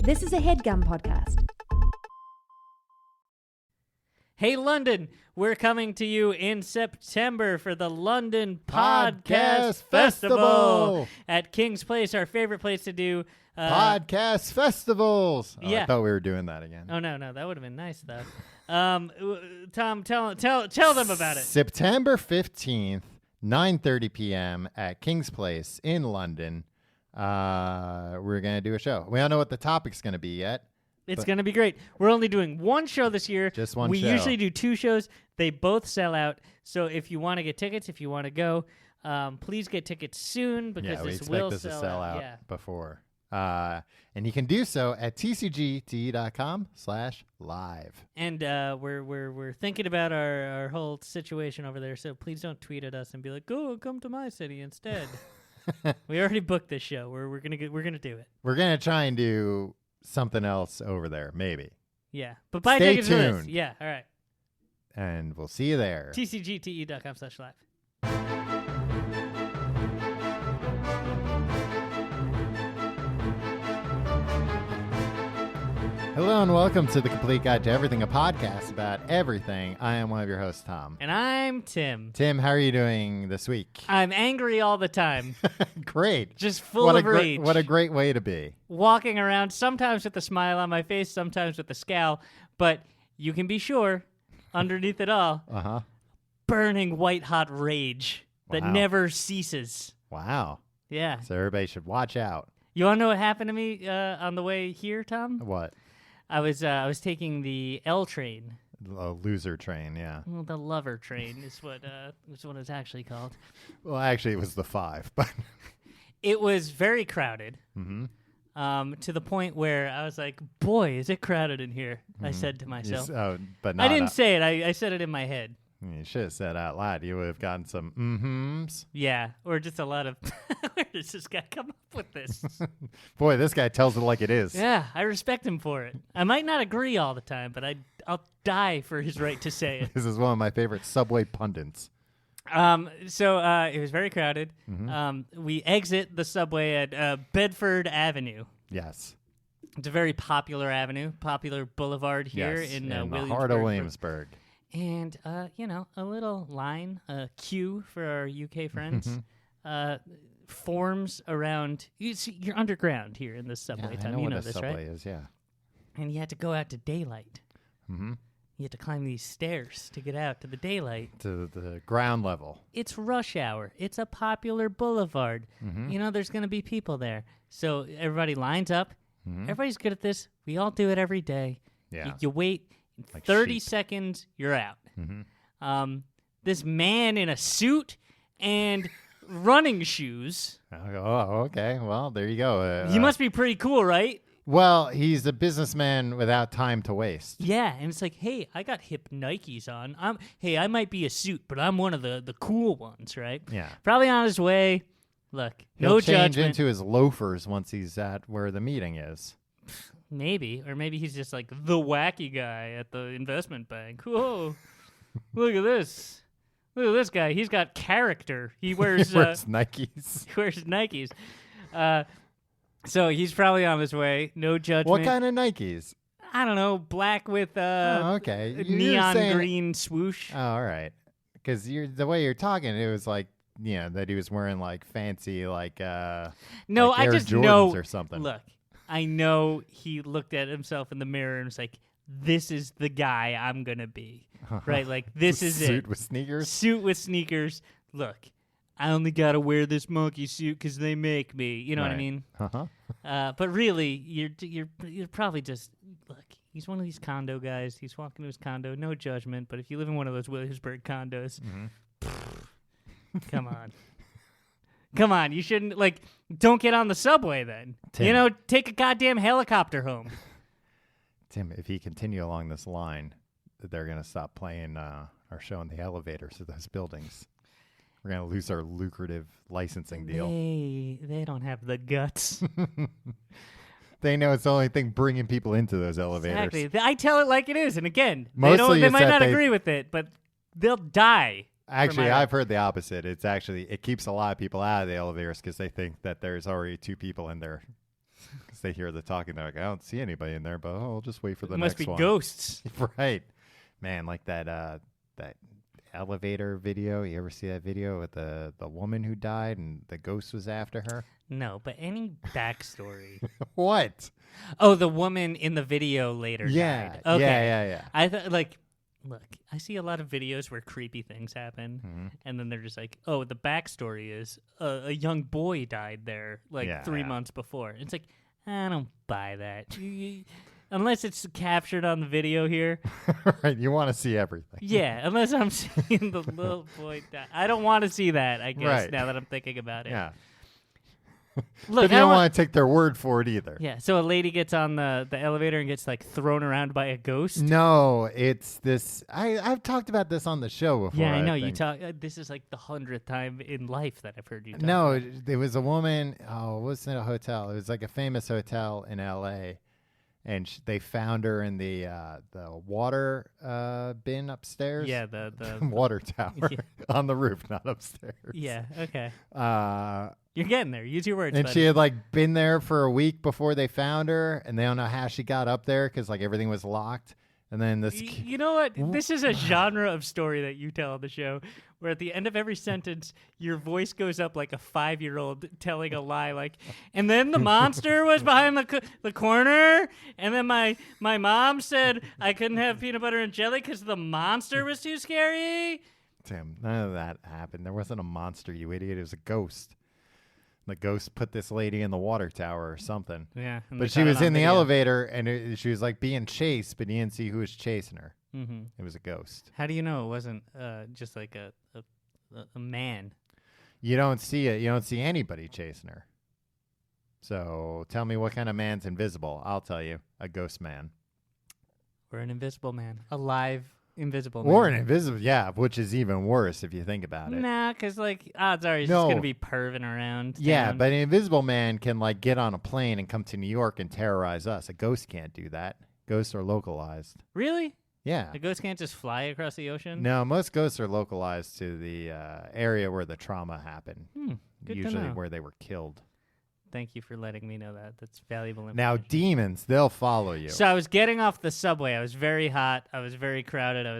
This is a HeadGum podcast. Hey, London, we're coming to you in September for the London Podcast Festival at King's Place, our favorite place to do podcast festivals. Yeah. I thought we were doing that again. Oh, no, that would have been nice, though. Tom, tell them about it. September 15th, 9:30 p.m. at King's Place in London. We're going to do a show. We don't know what the topic's going to be yet. It's going to be great. We're only doing one show this year. Just one We show. usually do two shows. They both sell out. So if you want to get tickets, if you want to go, please get tickets soon because we this expect will this to sell sell out Yeah. before. And you can do so at tcgte.com/live. And we're thinking about our whole situation over there. So please don't tweet at us and be like, "Go come to my city instead." We already booked this show. We're gonna do it. We're going to try and do something else over there, maybe. Yeah, but buy Stay tickets for this. tuned. Yeah, all right. And we'll see you there. tcgte.com/live. Hello and welcome to The Complete Guide to Everything, a podcast about everything. I am one of your hosts, Tom. And I'm Tim. Tim, how are you doing this week? I'm angry all the time. Great. Just full of rage. What a great way to be. Walking around, sometimes with a smile on my face, sometimes with a scowl. But you can be sure, underneath it all, burning white-hot rage that Wow. never ceases. Wow. Yeah. So everybody should watch out. You want to know what happened to me on the way here, Tom? What? I was taking the L train. A loser train, yeah. Well, the lover train is what it's actually called. Well, actually, it was the 5, but... It was very crowded. Mm-hmm. To the point where I was like, "Boy, is it crowded in here!" I said to myself. But I didn't say it. I said it in my head. You should have said out loud. You would have gotten some mm-hms. Yeah, or just a lot of. Where does this guy come up with this? Boy, this guy tells it like it is. Yeah, I respect him for it. I might not agree all the time, but I'll die for his right to say it. This is one of my favorite subway pundits. So it was very crowded. Mm-hmm. We exit the subway at Bedford Avenue. Yes. It's a very popular avenue, popular boulevard here Yes, in the Williamsburg. heart of Williamsburg. And, a little line, a queue for our UK friends, forms around. You're underground here in this subway Yeah, time. I know you what know a this, subway right? is, yeah. And you had to go out to daylight. Mm-hmm. You had to climb these stairs to get out to the daylight. To the ground level. It's rush hour. It's a popular boulevard. Mm-hmm. You know, there's going to be people there. So everybody lines up. Mm-hmm. Everybody's good at this. We all do it every day. Yeah. You wait. Like 30 sheep. seconds, you're out. Mm-hmm. This man in a suit and running shoes. Oh, okay. Well, there you go. He must be pretty cool, right? Well, he's a businessman without time to waste. Yeah, and it's like, hey, I got hip Nikes on. I might be a suit, but I'm one of the cool ones, right? Yeah. Probably on his way. Look, He'll no change judgment. into his loafers once he's at where the meeting is. Maybe, or maybe he's just like the wacky guy at the investment bank. Whoa, look at this. Look at this guy. He's got character. He wears, He wears Nikes. He wears Nikes. So he's probably on his way. No judgment. What kind of Nikes? I don't know. Black with okay. a You're neon saying- green swoosh. Oh, all right. Because the way you're talking, it was like, that he was wearing like fancy, like No, like I Air just Jordans know. or something. Look, I know he looked at himself in the mirror and was like, "This is the guy I'm gonna be." Right? Like this is it. Suit with sneakers. Suit with sneakers. Look, I only gotta wear this monkey suit because they make me. You know what I Right. mean? Uh-huh. But really, you're probably just look. He's one of these condo guys. He's walking to his condo. No judgment. But if you live in one of those Williamsburg condos, come on. Come on, you shouldn't, don't get on the subway then. Tim. Take a goddamn helicopter home. Tim, if you continue along this line, they're going to stop playing our show in the elevators of those buildings. We're going to lose our lucrative licensing deal. They don't have the guts. They know it's the only thing bringing people into those elevators. Exactly. I tell it like it is, and again, Mostly they it's might that not they- agree with it, but they'll die. Actually, my- I've heard the opposite. It keeps a lot of people out of the elevators because they think that there's already two people in there Because they hear the talking. They're like, I don't see anybody in there, but I'll just wait for the It next must be one. ghosts. Right. Man, like that elevator video. You ever see that video with the woman who died and the ghost was after her? No, but any backstory. What? Oh, the woman in the video later died. Okay. Yeah. I thought, like, look, I see a lot of videos where creepy things happen, Mm-hmm. and then they're just like, oh, the backstory is a young boy died there, like, 3 months before. It's like, I don't buy that. Unless it's captured on the video here. Right. You want to see everything. Yeah, unless I'm seeing the little boy die. I don't want to see that, I guess, Right. now that I'm thinking about it. Yeah. Look, But you don't want to take their word for it either. Yeah, so a lady gets on the elevator and gets, like, thrown around by a ghost. No, it's this. I've talked about this on the show before. Yeah, I know. You think. talk. This is like the 100th time in life that I've heard you talk. No, about it. there was a woman. Oh, it wasn't a hotel. It was like a famous hotel in L.A. And they found her in the water bin upstairs. Yeah, the water tower Yeah. on the roof, not upstairs. Yeah, okay. Uh, You're getting there. Use your words. and buddy. she had like been there for a week before they found her, and they don't know how she got up there because like everything was locked. And then this. You know what? This is a genre of story that you tell on the show, where at the end of every sentence, your voice goes up like a 5-year-old telling a lie, like, and then the monster was behind the corner, and then my mom said I couldn't have peanut butter and jelly because the monster was too scary. Tim, none of that happened. There wasn't a monster, you idiot. It was a ghost. The ghost put this lady in the water tower or something. Yeah, and But she was in the elevator, and she was like being chased, but you didn't see who was chasing her. Mm-hmm. It was a ghost. How do you know it wasn't just like a man? You don't see it. You don't see anybody chasing her. So tell me what kind of man's invisible. I'll tell you. A ghost man. Or an invisible man. A live invisible man. Or an invisible, yeah, which is even worse if you think about it. Nah, because, like, odds are he's No. just going to be perving around. Yeah, town. but an invisible man can, like, get on a plane and come to New York and terrorize us. A ghost can't do that. Ghosts are localized. Really? Yeah. A ghost can't just fly across the ocean? No, most ghosts are localized to the area where the trauma happened. Good to Usually know. where they were killed. Thank you for letting me know that. That's valuable information. Now, demons, they'll follow you. So I was getting off the subway. I was very hot. I was very crowded. It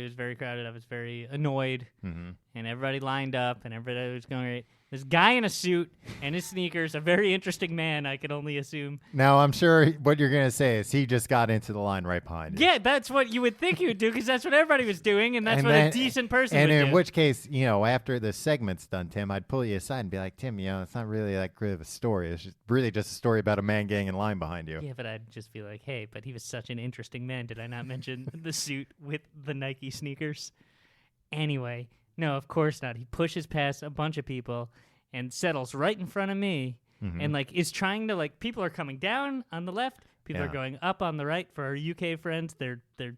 was very crowded. I was very annoyed. Mm-hmm. And everybody lined up, and everybody was going right. This guy in a suit and his sneakers, a very interesting man, I can only assume. Now, I'm sure what you're going to say is he just got into the line right behind you. Yeah, that's what you would think he would do, because that's what everybody was doing, and that's And what then- a decent person And would in do. which case, you know, after the segment's done, Tim, I'd pull you aside and be like, Tim, you know, it's not really that good of a story. It's just really just a story about a man getting in line behind you. Yeah, but I'd just be like, hey, but he was such an interesting man. Did I not mention the suit with the Nike sneakers? Anyway, no, of course not. He pushes past a bunch of people and settles right in front of me Mhm. and, like, is trying to, like, people are coming down on the left. People are Yeah. going up on the right. For our UK friends, they're They're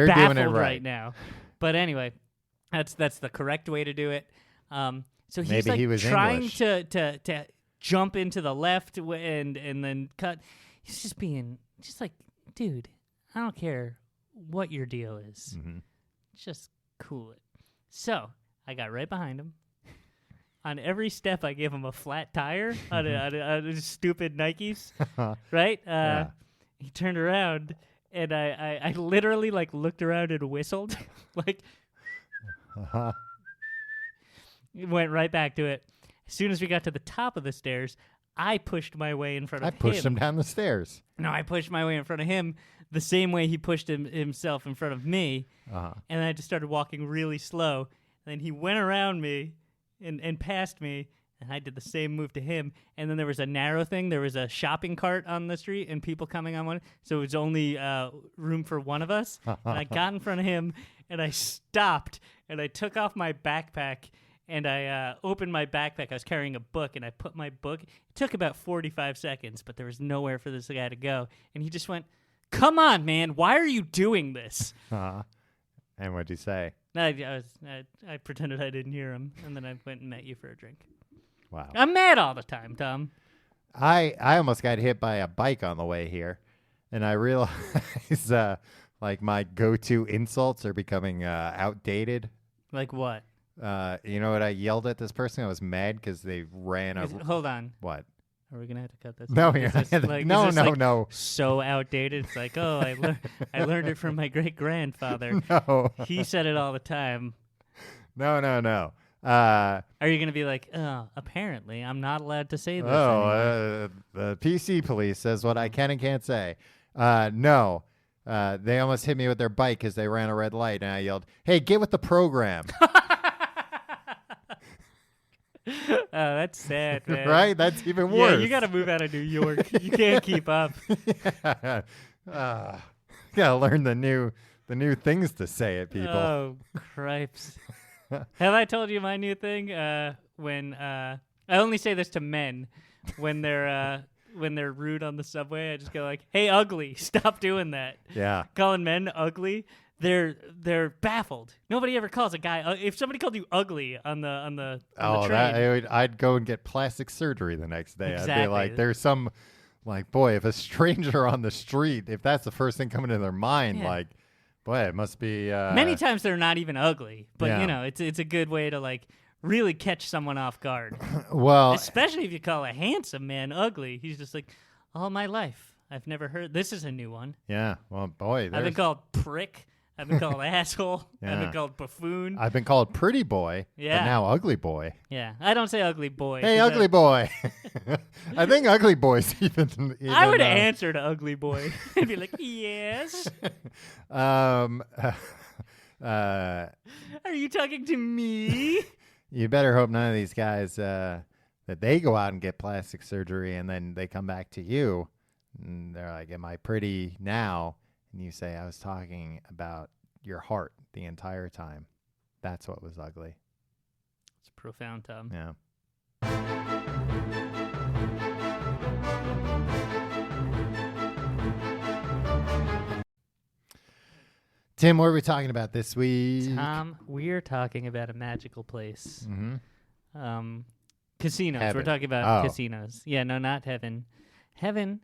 baffled doing it right right. now. But anyway, that's the correct way to do it. So he's Maybe like he was trying English. to jump into the left and then cut. He's just being just like, dude, I don't care what your deal is. Mhm. Just cool it. So I got right behind him. On every step, I gave him a flat tire on a stupid Nikes. Right? Yeah. He turned around, and I literally, like, looked around and whistled. Like, Uh-huh. went right back to it. As soon as we got to the top of the stairs, I pushed my way in front I of pushed him down the stairs. No, I pushed my way in front of him the same way he pushed himself in front of me. Uh-huh. And then I just started walking really slow. And then he went around me and past me, and I did the same move to him. And then there was a narrow thing. There was a shopping cart on the street and people coming on one. So it was only room for one of us. And I got in front of him, and I stopped, and I took off my backpack, and I opened my backpack. I was carrying a book, and I put my book. It took about 45 seconds, but there was nowhere for this guy to go. And he just went, "Come on, man. Why are you doing this?" Uh-huh. And what'd you say? I pretended I didn't hear him, and then I went and met you for a drink. Wow. I'm mad all the time, Tom. I almost got hit by a bike on the way here, and I realized like my go-to insults are becoming outdated. Like what? You know what I yelled at this person? I was mad because they ran a Hold on. what? Are we gonna have to cut this? No, out? you're Is not this, gonna- like, no, is this, no, like, no. So outdated. It's like, oh, I learned it from my great grandfather. No. He said it all the time. No. Are you gonna be like, oh, apparently I'm not allowed to say this anymore? The PC police says what I can and can't say. No. They almost hit me with their bike because they ran a red light, and I yelled, "Hey, get with the program!" Oh, that's sad, man. Right? That's even Yeah, worse. you got to move out of New York. You can't keep up. Gotta learn the new things to say at people. Oh, cripes. Have I told you my new thing? When I only say this to men when they're rude on the subway, I just go like, "Hey, ugly, stop doing that." Yeah. Calling men ugly, they're baffled. Nobody ever calls a guy. If somebody called you ugly on the train, I'd go and get plastic surgery the next day. I'd be Exactly. like, there's some, like, boy, if a stranger on the street, if that's the first thing coming to their mind, Yeah. like, boy, it must be. many times they're not even ugly, but Yeah. you know, it's a good way to like really catch someone off guard. Well, Especially if you call a handsome man ugly. He's just like, all my life I've never heard. This is a new one. yeah. Well, boy, I've been there's- called prick. I've been called asshole. I've Yeah. been called buffoon. I've been called pretty boy, Yeah. but now ugly boy. Yeah, I don't say ugly boy. Hey, 'cause ugly boy. I think ugly boy's even. I would answer to ugly boy. I'd be like, yes. Um. Are you talking to me? You better hope none of these guys that they go out and get plastic surgery and then they come back to you and they're like, "Am I pretty now?" And you say, "I was talking about your heart the entire time. That's what was ugly." It's profound, Tom. Yeah. Tim, what are we talking about this week? Tom, we're talking about a magical place. Mm-hmm. Casinos. Heaven. We're talking about Oh. casinos. Yeah, no, not heaven. Heaven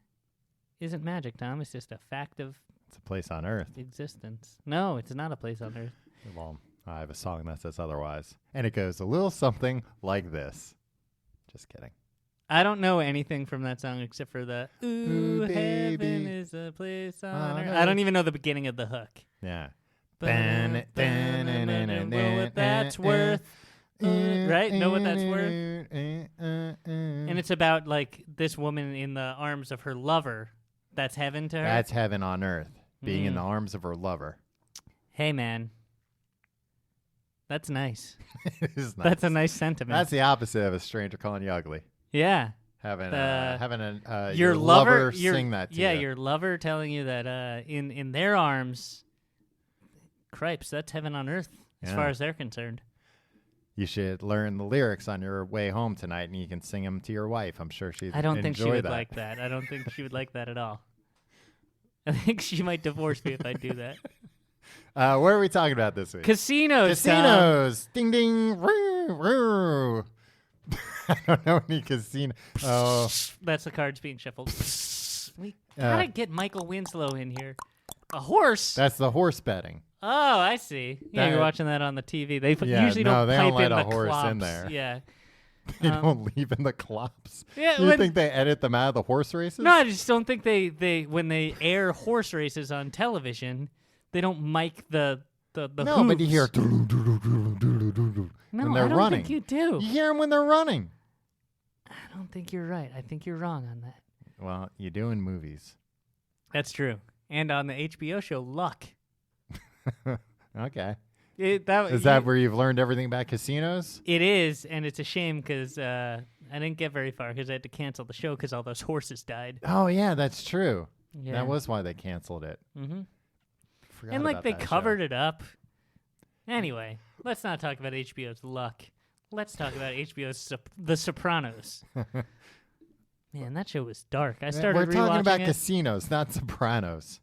isn't magic, Tom. It's just a fact of It's a place on earth. existence. No, it's not a place on earth. Well, I have a song that says otherwise. And it goes a little something like this. Just kidding. I don't know anything from that song except for the Ooh, "Ooh, heaven baby, is a place on on earth." earth. I don't even know the beginning of the hook. Yeah. Know what that's worth. Right? Know what that's worth. And it's about like this woman in the arms of her lover. That's heaven to her. That's heaven on earth. Being in Mm. the arms of her lover. Hey, man. That's nice. It is nice. That's a nice sentiment. That's the opposite of a stranger calling you ugly. yeah. Having Your lover sing that to yeah, you. your lover telling you that in their arms, cripes, that's heaven on earth as Yeah. far as they're concerned. You should learn the lyrics on your way home tonight, and you can sing them to your wife. I'm sure she'd I don't think she enjoy would that. like that. I don't think she would like that at all. I think she might divorce me if I do that. What are we talking about this week? Casinos, Tom. Casinos. Ding, ding. Roo, roo. I don't know any casino. Oh, That's the cards being shuffled. We gotta get Michael Winslow in here. A horse? that's the horse betting. Oh, I see. Yeah, That- you're watching that on the TV. They Yeah, usually no, don't they pipe don't let in a the horse in clops. there. Yeah. They Um, don't leave in the clops. Yeah, You when- think they edit them out of the horse races? No, I just don't think they when they air horse races on television, they don't mic the No, but you hear hooves. No, when they're I don't running. think you do. You hear them when they're running. I don't think you're right. I think you're wrong on that. Well, you do in movies. That's true. And on the HBO show Luck. Okay. Is Is that where you've learned everything about casinos? It is, and it's a shame because I didn't get very far because I had to cancel the show because all those horses died. Oh, yeah, that's true. Yeah. That was why they canceled it. Mm-hmm. Forgot And like about they that show. covered it up. Anyway, let's not talk about HBO's Luck. Let's talk about HBO's The Sopranos. Man, that show was dark. I started We're talking about rewatching it. casinos, not Sopranos.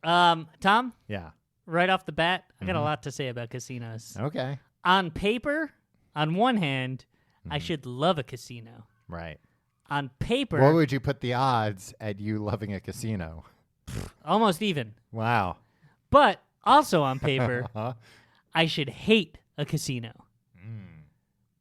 Tom, Yeah. right off the bat, I got a Mhm. lot to say about casinos. Okay. On paper, on one hand, I Mhm. should love a casino. Right. On paper, What would you put the odds at you loving a casino? almost even. Wow. But also on paper, Huh? I should hate a casino. Mm.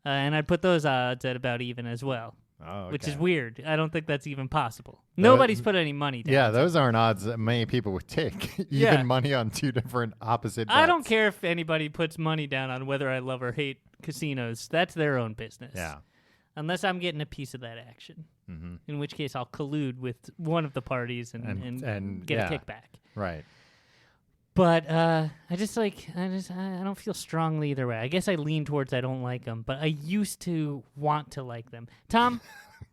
And I'd put those odds at about even as well. Oh, which is okay. weird. I don't think that's even possible. Nobody's put any money down. Yeah, those aren't odds that many people would take. Even Yeah. money on two different opposite bets. I don't care if anybody puts money down on whether I love or hate casinos. That's their own business. Yeah. Unless I'm getting a piece of that action. Mm-hmm. In which case I'll collude with one of the parties and get a kickback. Right. But I don't feel strongly either way. I guess I lean towards I don't like them, but I used to want to like them. Tom,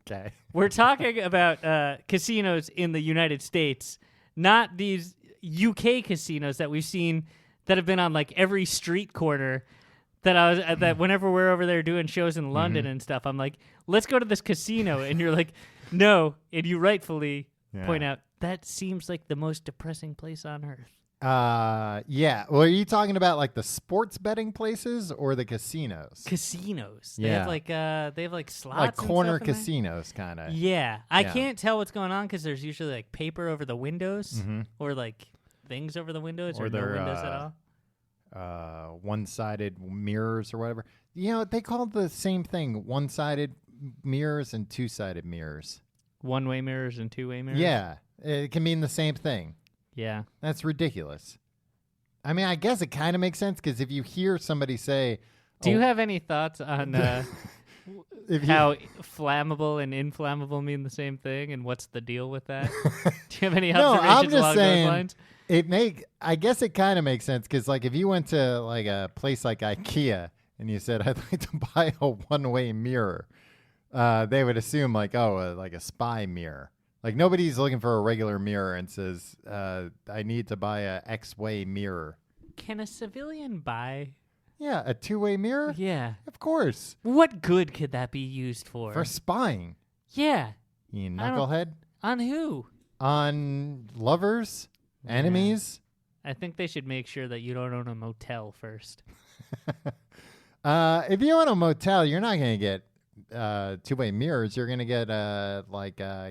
Okay. we're talking about casinos in the United States, not these UK casinos that we've seen that have been on like every street corner. That whenever we're over there doing shows in London and stuff, I'm like, let's go to this casino, and you're like, no, and you rightfully point out that seems like the most depressing place on earth. Yeah. Well, are you talking about like the sports betting places or the casinos? Casinos. Yeah. They have like slots. Like and corner stuff in there. casinos, kind of. Yeah. I Yeah. can't tell what's going on because there's usually like paper over the windows or like things over the windows or no they're, windows at all. One-sided mirrors or whatever. You know, they call the same thing one-sided mirrors and two-sided mirrors. One-way mirrors and two-way mirrors? Yeah. It can mean the same thing. Yeah. That's ridiculous. I mean, I guess it kind of makes sense because if you hear somebody say... Do you have any thoughts on how flammable and inflammable mean the same thing and what's the deal with that? Do you have any No, I'm observations just along saying, those lines? I guess it kind of makes sense because, like, if you went to like a place like IKEA and you said, "I'd like to buy a one-way mirror," they would assume like, like a spy mirror. Like nobody's looking for a regular mirror and says, "I need to buy a X-way mirror." Can a civilian buy? Yeah, a two-way mirror. Yeah. Of course. What good could that be used for? For spying. Yeah. You knucklehead. On who? On lovers. Enemies? I think they should make sure that you don't own a motel first. If you own a motel, you're not going to get two-way mirrors. You're going to get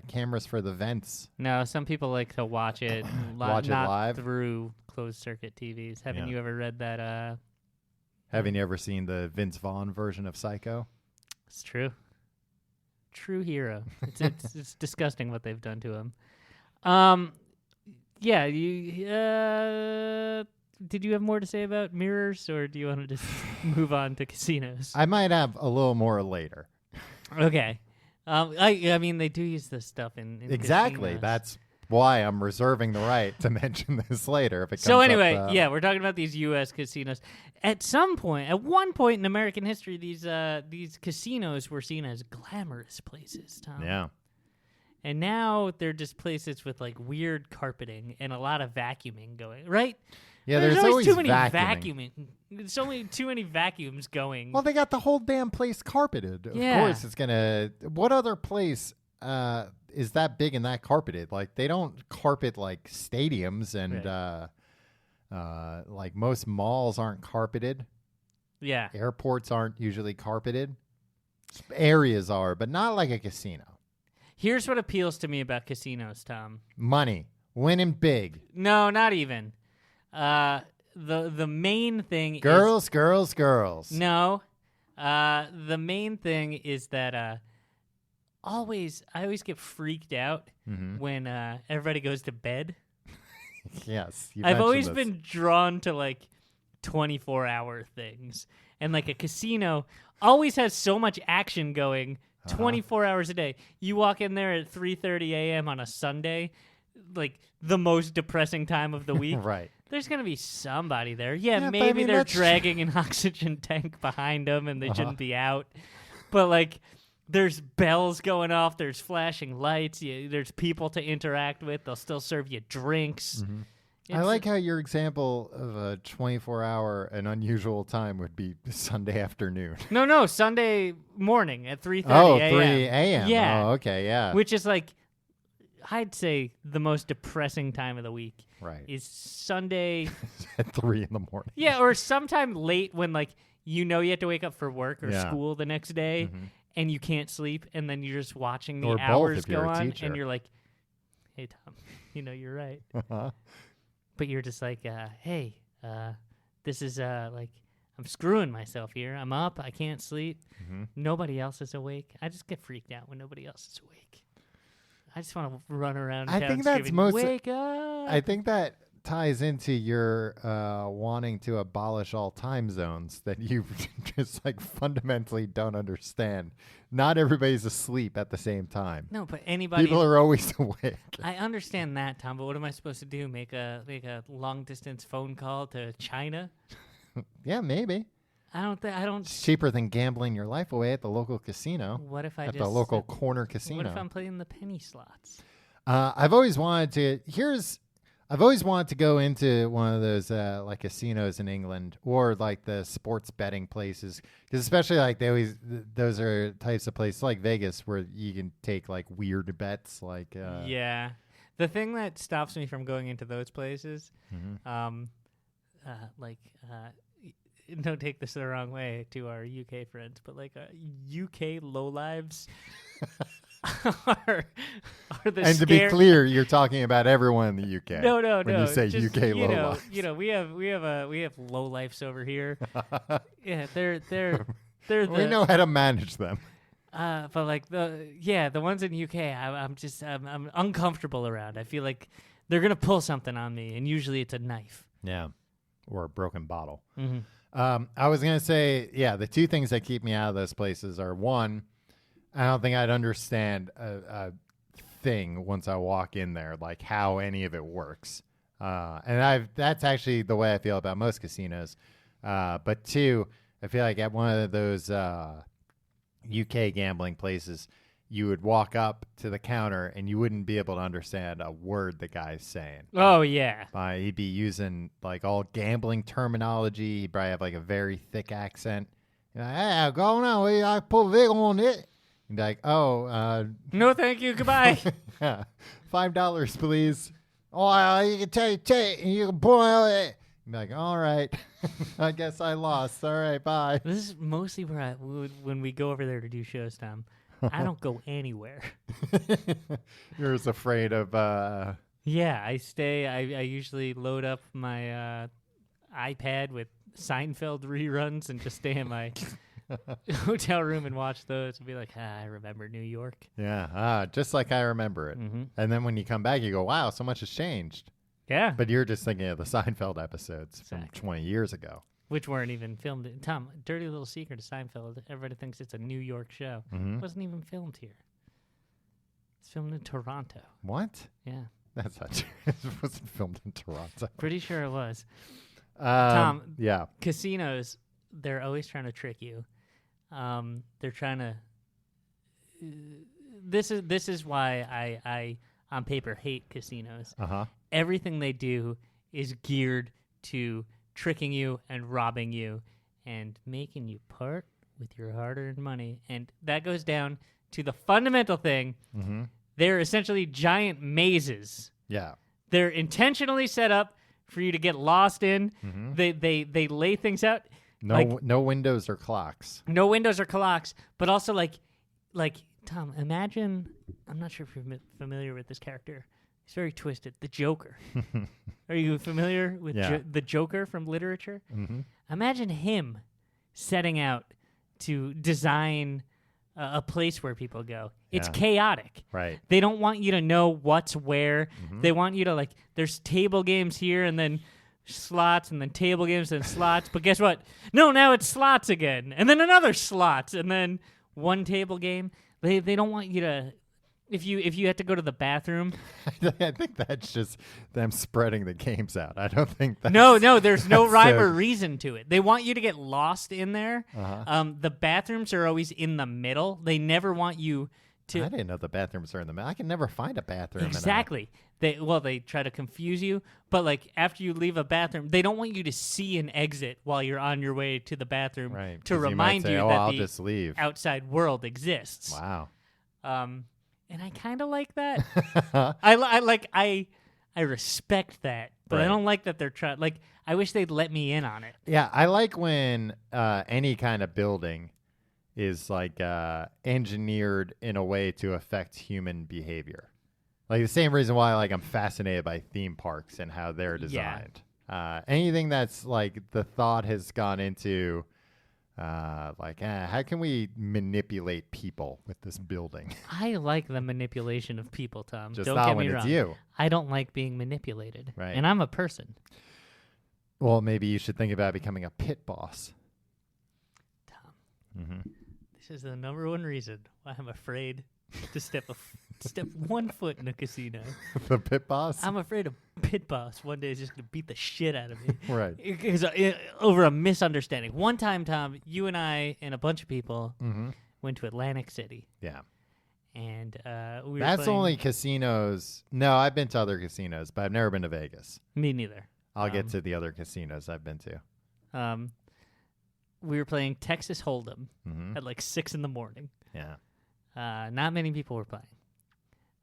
cameras for the vents. No, some people like to watch it, Watch it not live? through closed-circuit TVs. Haven't you ever read that? Haven't you ever seen the Vince Vaughn version of Psycho? It's true. True hero. It's disgusting what they've done to him. Yeah, did you have more to say about mirrors, or do you want to just move on to casinos? I might have a little more later. Okay. I mean, they do use this stuff in Exactly. casinos. That's why I'm reserving the right to mention this later. If it comes So anyway, up, yeah, we're talking about these U.S. casinos. At one point in American history, these casinos were seen as glamorous places, Tom. Yeah. And now they're just places with like weird carpeting and a lot of vacuuming going, right? Yeah, there's always too many vacuuming. There's so many too many vacuums going. Well, they got the whole damn place carpeted. Of Yeah. course it's going to... What other place is that big and that carpeted? Like, they don't carpet, like, stadiums and, like, most malls aren't carpeted. Yeah. Airports aren't usually carpeted. Areas are, but not like a casino. Here's what appeals to me about casinos, Tom. Money. Winning big. No, not even. The main thing Girls, is... girls, girls. No. The main thing is that I always get freaked out when everybody goes to bed. Yes. I've always been drawn to like 24-hour things. And like a casino always has so much action going 24 hours a day. You walk in there at 3:30 a.m. on a Sunday, like the most depressing time of the week. Right. There's going to be somebody there. Yeah, but maybe I mean, they're that's- dragging an oxygen tank behind them and they shouldn't be out. But like there's bells going off, there's flashing lights, there's people to interact with. They'll still serve you drinks. I like how your example of a 24-hour, an unusual time would be Sunday afternoon. No, Sunday morning at 3:30 Oh, a.m. 3 a.m. Yeah. Oh, okay, yeah. Which is like, I'd say the most depressing time of the week Right. is Sunday. At 3 in the morning. Yeah, or sometime late when like you have to wake up for work or Yeah. school the next day and you can't sleep and then you're just watching the Or both hours if go you're a on teacher. and you're like, hey, Tom, you're right. Uh-huh. But you're just like, hey, this is like, I'm screwing myself here. I'm up. I can't sleep. Mm-hmm. Nobody else is awake. I just get freaked out when nobody else is awake. I just want to run around I town think that's screaming, most. wake up. I think that ties into your wanting to abolish all time zones that you just like fundamentally don't understand. Not everybody's asleep at the same time. No, but anybody. People are always awake. I understand that, Tom, but what am I supposed to do? Make a long distance phone call to China? Yeah, maybe. I don't. It's cheaper than gambling your life away at the local casino. What if I at just the local corner casino? What if I'm playing the penny slots? I've always wanted to go into one of those like casinos in England or like the sports betting places, because especially like those are types of places like Vegas where you can take like weird bets. Like yeah, the thing that stops me from going into those places, don't take this the wrong way to our UK friends, but like UK lowlives are the and to be clear, you're talking about everyone in the UK. No. When you say just, UK lowlives, we have lowlifes over here. Yeah, they're we know how to manage them. But like the ones in UK, I'm uncomfortable around. I feel like they're gonna pull something on me, and usually it's a knife. Yeah, or a broken bottle. Mm-hmm. I was going to say, the two things that keep me out of those places are, one, I don't think I'd understand a thing once I walk in there, like how any of it works. And that's actually the way I feel about most casinos. But two, I feel like at one of those UK gambling places, you would walk up to the counter and you wouldn't be able to understand a word the guy's saying. Oh, yeah. He'd be using like all gambling terminology. He'd probably have like a very thick accent. You're like, hey, go on, I put Vic on it. He'd be like, no, thank you, goodbye. yeah, $5, please. Oh, you can take and you can pull out it. You'd be like, all right, I guess I lost. All right, bye. This is mostly where when we go over there to do shows, Tom. I don't go anywhere. You're just afraid of... Yeah, I stay. I usually load up my iPad with Seinfeld reruns and just stay in my hotel room and watch those and be like, I remember New York. Yeah, just like I remember it. Mm-hmm. And then when you come back, you go, wow, so much has changed. Yeah. But you're just thinking of the Seinfeld episodes from 20 years ago. Which weren't even filmed. Tom, dirty little secret of Seinfeld. Everybody thinks it's a New York show. Mm-hmm. It wasn't even filmed here. It's filmed in Toronto. What? Yeah. That's not true. It wasn't filmed in Toronto. Pretty sure it was. Tom, yeah. Casinos, they're always trying to trick you. They're trying to... This is why I on paper hate casinos. Uh-huh. Everything they do is geared to tricking you and robbing you and making you part with your hard-earned money. And that goes down to the fundamental thing. Mm-hmm. They're essentially giant mazes. Yeah. They're intentionally set up for you to get lost in. Mm-hmm. They lay things out. No windows or clocks. No windows or clocks, but also like Tom, imagine, I'm not sure if you're familiar with this character. He's very twisted. The Joker. Are you familiar with the Joker from literature? Mm-hmm. Imagine him setting out to design a place where people go. It's chaotic. Right. They don't want you to know what's where. Mm-hmm. They want you to, there's table games here and then slots and then table games and slots. But guess what? No, now it's slots again. And then another slots and then one table game. They don't want you to... If you had to go to the bathroom, I think that's just them spreading the games out. I don't think that's... No, there's no rhyme or reason to it. They want you to get lost in there. Uh-huh. The bathrooms are always in the middle. They never want you to... I didn't know the bathrooms are in the middle. I can never find a bathroom. Exactly. They try to confuse you, but after you leave a bathroom, they don't want you to see an exit while you're on your way to the bathroom, right, to remind you that I'll the just leave. outside world exists. Wow. And I kind of like that. I respect that, but I don't like that they're trying. I wish they'd let me in on it. Yeah, I like when any kind of building is engineered in a way to affect human behavior. Like the same reason why I'm fascinated by theme parks and how they're designed. Anything that's like the thought has gone into how can we manipulate people with this building? I like the manipulation of people, Tom. Just Don't not get when me it's wrong. you. I don't like being manipulated. Right. And I'm a person. Well, maybe you should think about becoming a pit boss. Tom, Mm-hmm. this is the number one reason why I'm afraid to step 1 foot in a casino. The pit boss? I'm afraid a pit boss one day is just going to beat the shit out of me. Right. Over a misunderstanding. One time, Tom, you and I and a bunch of people Mm-hmm. went to Atlantic City. Yeah. And we were That's playing... only casinos. No, I've been to other casinos, but I've never been to Vegas. Me neither. I'll get to the other casinos I've been to. We were playing Texas Hold'em Mm-hmm. at like 6 in the morning. Yeah. Not many people were playing.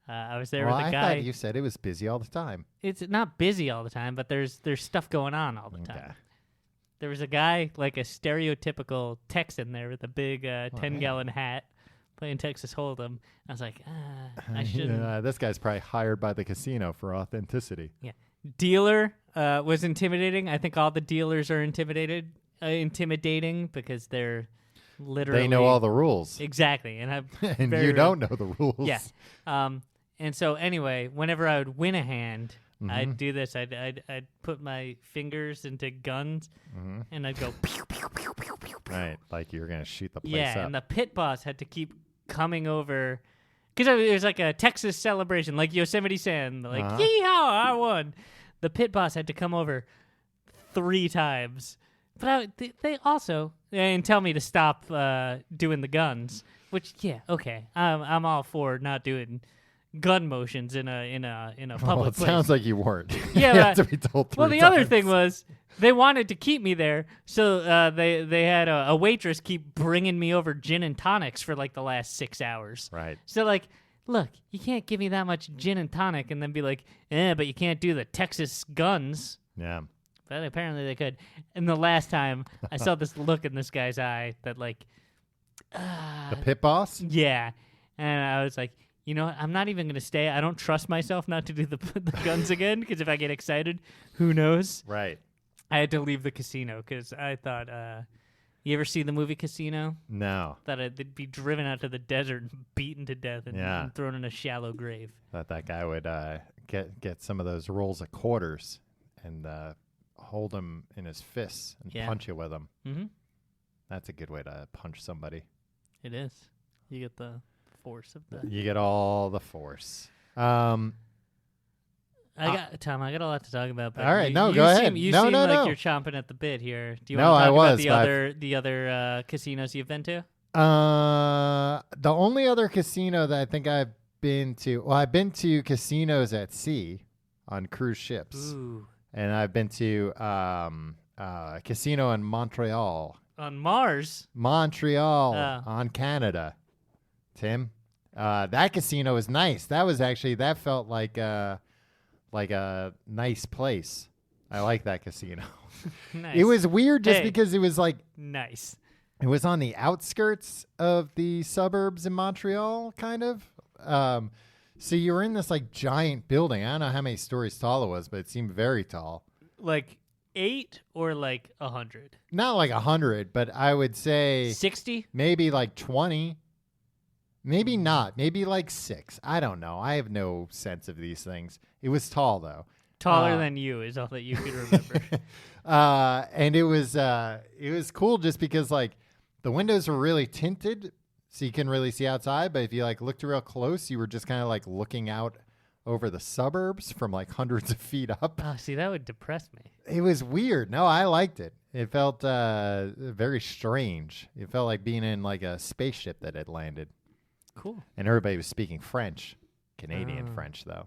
I was there Well, with a I guy. thought you said it was busy all the time. It's not busy all the time, but there's stuff going on all the time. Okay. There was a guy, like a stereotypical Texan there with a big 10-gallon hat playing Texas Hold'em. I was like, I shouldn't. Yeah, this guy's probably hired by the casino for authenticity. Yeah. Dealer was intimidating. I think all the dealers are intimidating because they're literally... They know all the rules. Exactly. And I'm And very you don't know the rules. Yeah. And so anyway, whenever I would win a hand, Mm-hmm. I'd do this. I'd put my fingers into guns, Mm-hmm. and I'd go pew, pew, pew, pew, pew, pew. Right. Like you're going to shoot the place Yeah, up. and the pit boss had to keep coming over because it was like a Texas celebration, like Yosemite Sam. Like, yeehaw, I won. The pit boss had to come over 3 times. But they also and tell me to stop doing the guns, which okay, I'm all for not doing gun motions in a public Well, it place. sounds like you weren't. Yeah, you but have to be told 3 well, the times. other thing was they wanted to keep me there, so they had a waitress keep bringing me over gin and tonics for like the last 6 hours. Right. So like, look, you can't give me that much gin and tonic and then be like, but you can't do the Texas guns. Yeah. But apparently they could. And the last time, I saw this look in this guy's eye that like, The pit boss? yeah. And I was like, you know what? I'm not even going to stay. I don't trust myself not to do the guns again because if I get excited, who knows? Right. I had to leave the casino because I thought, you ever see the movie Casino? No. Thought they'd be driven out to the desert and beaten to death and thrown in a shallow grave. Thought that guy would get some of those rolls of quarters and hold them in his fists and punch you with them. Mm-hmm. That's a good way to punch somebody. It is. You get the force of the... You get all the force. Tom, I got a lot to talk about. But all right, you, no, you go seem, ahead. You no, seem no, like no. you're chomping at the bit here. Do you No, want to I talk was, about the other casinos you've been to? The only other casino that I think I've been to, well, I've been to casinos at sea on cruise ships. Ooh. And I've been to a casino in Montreal. On Mars? Montreal on Canada. Tim, that casino was nice. That felt like a nice place. I like that casino. Nice. It was weird just because it was like nice. It was on the outskirts of the suburbs in Montreal, kind of. So you were in this like giant building. I don't know how many stories tall it was, but it seemed very tall. Like 8 or like 100? Not like 100, but I would say 60? Maybe like 20. Maybe not. Maybe like 6. I don't know. I have no sense of these things. It was tall though. Taller than you is all that you could remember. And it was cool just because like the windows were really tinted, so you can really see outside. But if you like looked real close, you were just kind of like looking out over the suburbs from like hundreds of feet up. Oh, see, that would depress me. It was weird. No, I liked it. It felt very strange. It felt like being in like a spaceship that had landed. Cool. And everybody was speaking French, Canadian French though.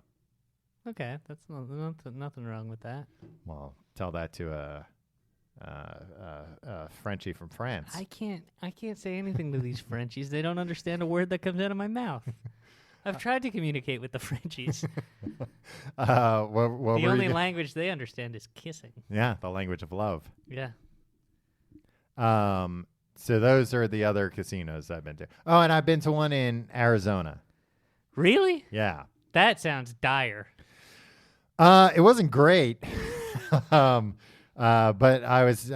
Okay, that's nothing wrong with that. Well, tell that to a Frenchie from France. I can't say anything to these Frenchies. They don't understand a word that comes out of my mouth. I've tried to communicate with the Frenchies. What the only language they understand is kissing. Yeah, the language of love. Yeah. So those are the other casinos I've been to. Oh, and I've been to one in Arizona. Really? Yeah. That sounds dire. It wasn't great. But I was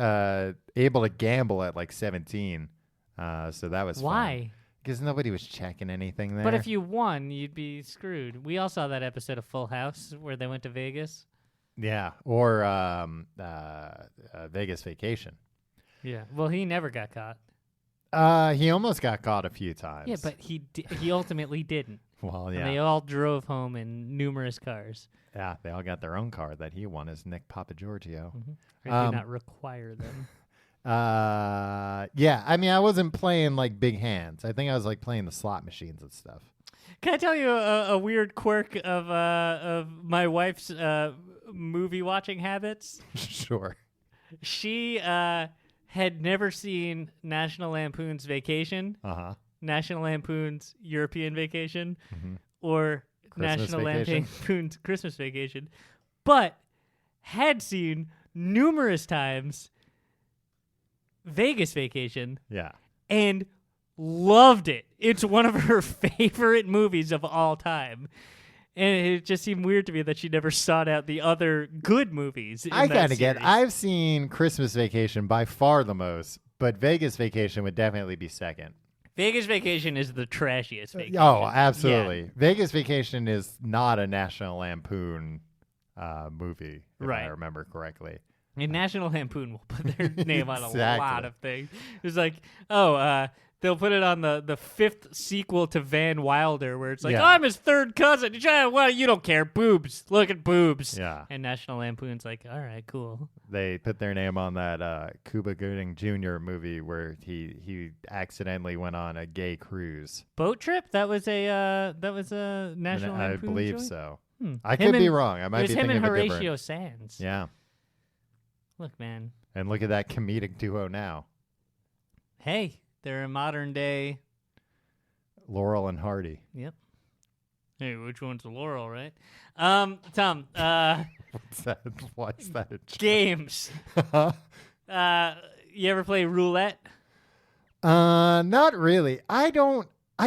able to gamble at like 17, so that was Why? Because nobody was checking anything there. But if you won, you'd be screwed. We all saw that episode of Full House where they went to Vegas. Yeah, or Vegas Vacation. Yeah. Well, he never got caught. He almost got caught a few times. Yeah, but he ultimately didn't. Well, yeah. And they all drove home in numerous cars. Yeah, they all got their own car that he won as Nick Papagiorgio. I do not require them. Yeah, I mean, I wasn't playing like big hands. I think I was like playing the slot machines and stuff. Can I tell you a weird quirk of my wife's movie watching habits? Sure. She had never seen National Lampoon's Vacation, National Lampoon's European Vacation, or Christmas National Vacation. Lampoon's Christmas Vacation, but had seen numerous times Vegas Vacation. Yeah. And loved it. It's one of her favorite movies of all time. And it just seemed weird to me that she never sought out the other good movies. I kind of get. I've seen Christmas Vacation by far the most, but Vegas Vacation would definitely be second. Vegas Vacation is the trashiest vacation. Oh, absolutely. Yeah. Vegas Vacation is not a National Lampoon movie, if I remember correctly. And National Lampoon will put their name on a Exactly. lot of things. It's like, they'll put it on the fifth sequel to Van Wilder, where it's like, Yeah. I'm his third cousin. Well, you don't care. Boobs. Look at boobs. Yeah. And National Lampoon's like, all right, cool. They put their name on that Cuba Gooding Jr. movie where he accidentally went on a gay cruise. Boat Trip? That was a National I Lampoon believe joint? so. Hmm. I could be wrong. I might It was be him thinking and of a Horatio different. Sands. Yeah. Look, man. And look at that comedic duo now. Hey, they're a modern day. Laurel and Hardy. Yep. Hey, which one's the Laurel, right? Tom, What's that? What's that? A joke? games. You ever play roulette? Not really. I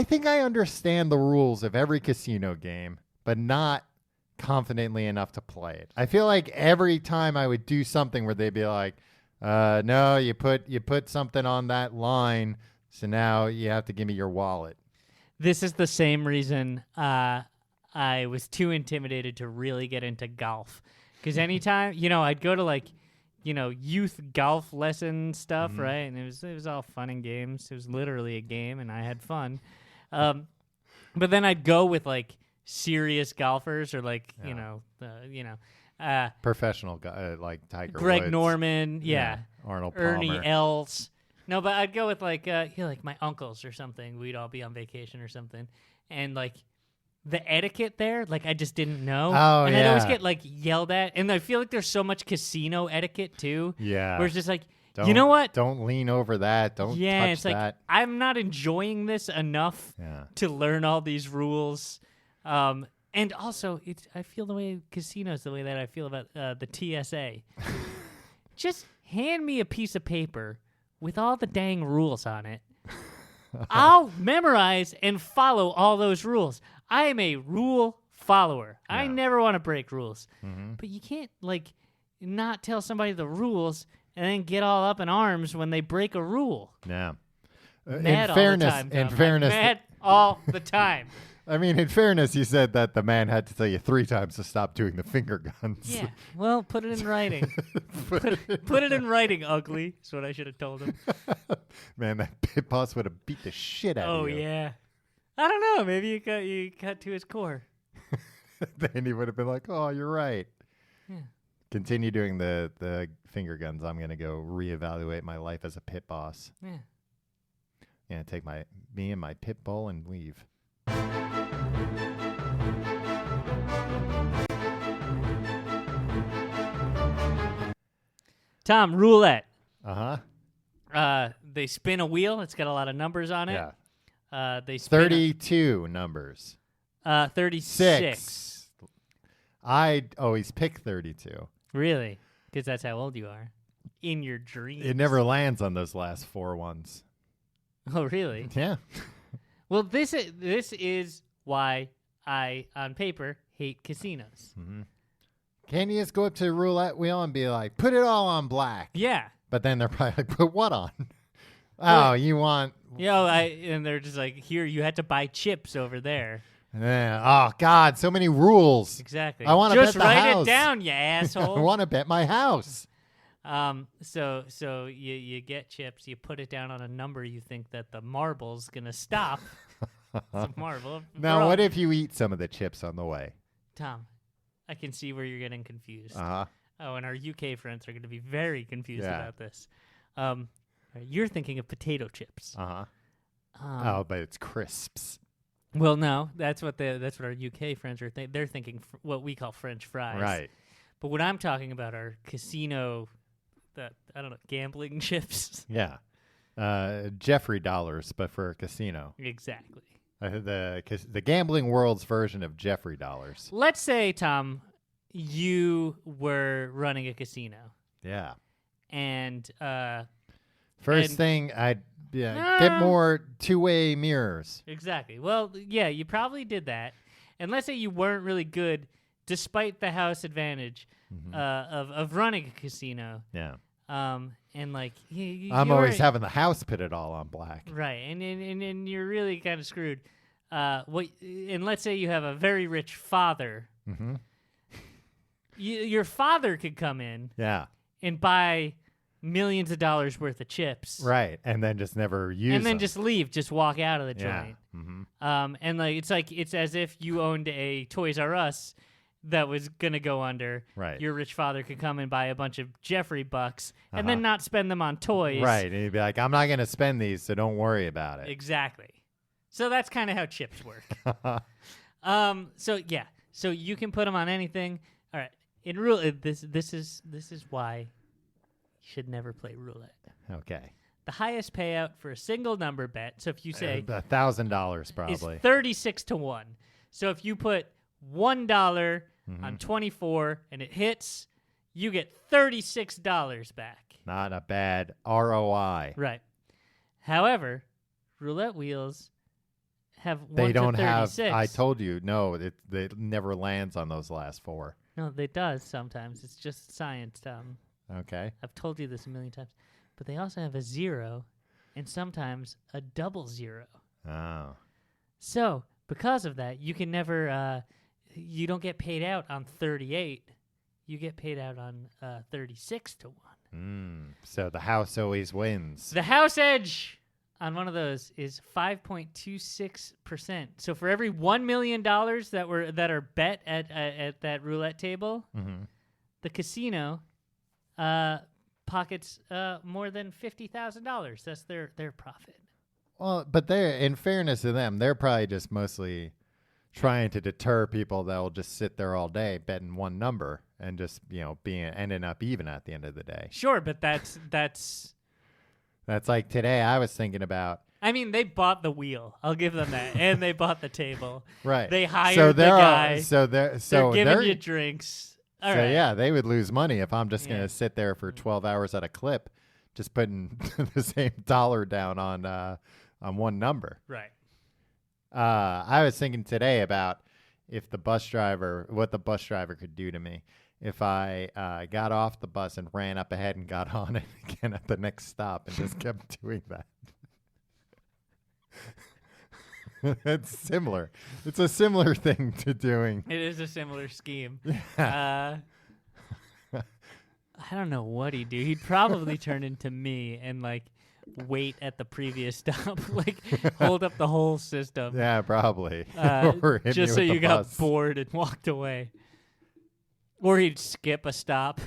think I understand the rules of every casino game, but not confidently enough to play it. I feel like every time I would do something where they'd be like, no, you put something on that line, so now you have to give me your wallet. This is the same reason I was too intimidated to really get into golf. Because anytime, I'd go to youth golf lesson stuff, right? And it was all fun and games. It was literally a game, and I had fun. But then I'd go with serious golfers or Professional guy like Tiger Greg Woods. Norman, Arnold Palmer. Ernie Els. No, but I'd go with like my uncles or something. We'd all be on vacation or something, and the etiquette there, I just didn't know. Oh, and I'd always yeah. get yelled at, and I feel like there's so much casino etiquette too. Yeah. Where it's just Don't, know what? Don't lean over that. Don't touch It's that. I'm not enjoying this enough to learn all these rules. And also, I feel the way casinos the way that I feel about the TSA. Just hand me a piece of paper with all the dang rules on it. I'll memorize and follow all those rules. I am a rule follower. Yeah. I never want to break rules. But you can't not tell somebody the rules and then get all up in arms when they break a rule. Yeah. Mad in fairness, all the time. in Tom. fairness, Mad all the time. I mean, in fairness, you said that the man had to tell you 3 times to stop doing the finger guns. Yeah. Well, put it in writing. Put it in writing, ugly. That's what I should have told him. Man, that pit boss would have beat the shit out Oh of you. yeah. I don't know. Maybe you cut to his core. Then he would have been like, "Oh, you're right." Yeah. Continue doing the finger guns. I'm gonna go reevaluate my life as a pit boss. Yeah. Yeah, take me and my pit bull and leave. Tom, roulette. Uh-huh. They spin a wheel. It's got a lot of numbers on it. Yeah. They spin 32 numbers. 36. 6. I always pick 32. Really? Because that's how old you are. In your dreams. It never lands on those last 4 ones. Oh, really? Yeah. Well, this is why I, on paper, hate casinos. Mm-hmm. Can't you just go up to the roulette wheel and be like, put it all on black? Yeah. But then they're probably like, put what on? Well, Oh, you want... and they're just like, here, you had to buy chips over there. Oh, God, so many rules. Exactly. I want to bet the write house. it down, you asshole. I want to bet my house. So you get chips, you put it down on a number you think that the marble's gonna stop. It's a marble. Now, what if you eat some of the chips on the way? Tom, I can see where you're getting confused. Uh-huh. Oh, and our UK friends are going to be very confused Yeah. about this. You're thinking of potato chips. Uh-huh. But it's crisps. Well, no, that's what our UK friends are they're thinking what we call French fries. Right. But what I'm talking about are casino, gambling chips. Yeah. Jeffrey dollars, but for a casino. Exactly. The gambling world's version of Jeffrey dollars. Let's say, Tom, you were running a casino. Yeah. And First thing, I'd get more two-way mirrors. Exactly. Well, yeah, you probably did that. And let's say you weren't really good, despite the house advantage of running a casino. Yeah. And like I'm always having the house put it all on black. Right, and you're really kind of screwed. And let's say you have a very rich father. Mm-hmm. Your father could come in. Yeah. And buy millions of dollars worth of chips. Right, and then just never use and then them. just leave, just walk out of the joint. Yeah. Mm-hmm. And it's as if you owned a Toys R Us that was gonna go under. Right. Your rich father could come and buy a bunch of Jeffrey bucks and then not spend them on toys. Right, and he'd be like, I'm not gonna spend these, so don't worry about it. Exactly. So that's kind of how chips work. So you can put them on anything. All right. In this is why you should never play roulette. Okay. The highest payout for a single number bet. So if you say $1,000 probably is 36 to 1. So if you put $1 on 24 and it hits, you get $36 back. Not a bad ROI. Right. However, roulette wheels have 1 They don't to 36. have. I told you, no. It never lands on those last four. No, they does sometimes. It's just science, Tom. Okay. I've told you this a million times. But they also have a 0 and sometimes a double 0. Oh. So because of that, you can never. You don't get paid out on 38. You get paid out on 36 to 1. So the house always wins. The house edge on one of those is 5.26%. So for every $1 million that are bet at that roulette table, the casino pockets more than $50,000. That's their profit. Well, but in fairness to them, they're probably just mostly trying to deter people that will just sit there all day betting one number and just ending up even at the end of the day. Sure, but that's like today. I was thinking about. I mean, they bought the wheel. I'll give them that, and they bought the table. Right. They hired the guy. They're giving you drinks. All right. Yeah, they would lose money if I'm just going to sit there for 12 hours at a clip, just putting the same dollar down on one number. Right. I was thinking today about what the bus driver could do to me if I got off the bus and ran up ahead and got on it again at the next stop and just kept doing that. It's similar. It's a similar thing to doing. It is a similar scheme. Yeah. I don't know what he'd do. He'd probably turn into me and wait at the previous stop, hold up the whole system. Yeah, probably. Or just so you got bus. bored and walked away. Or he'd skip a stop.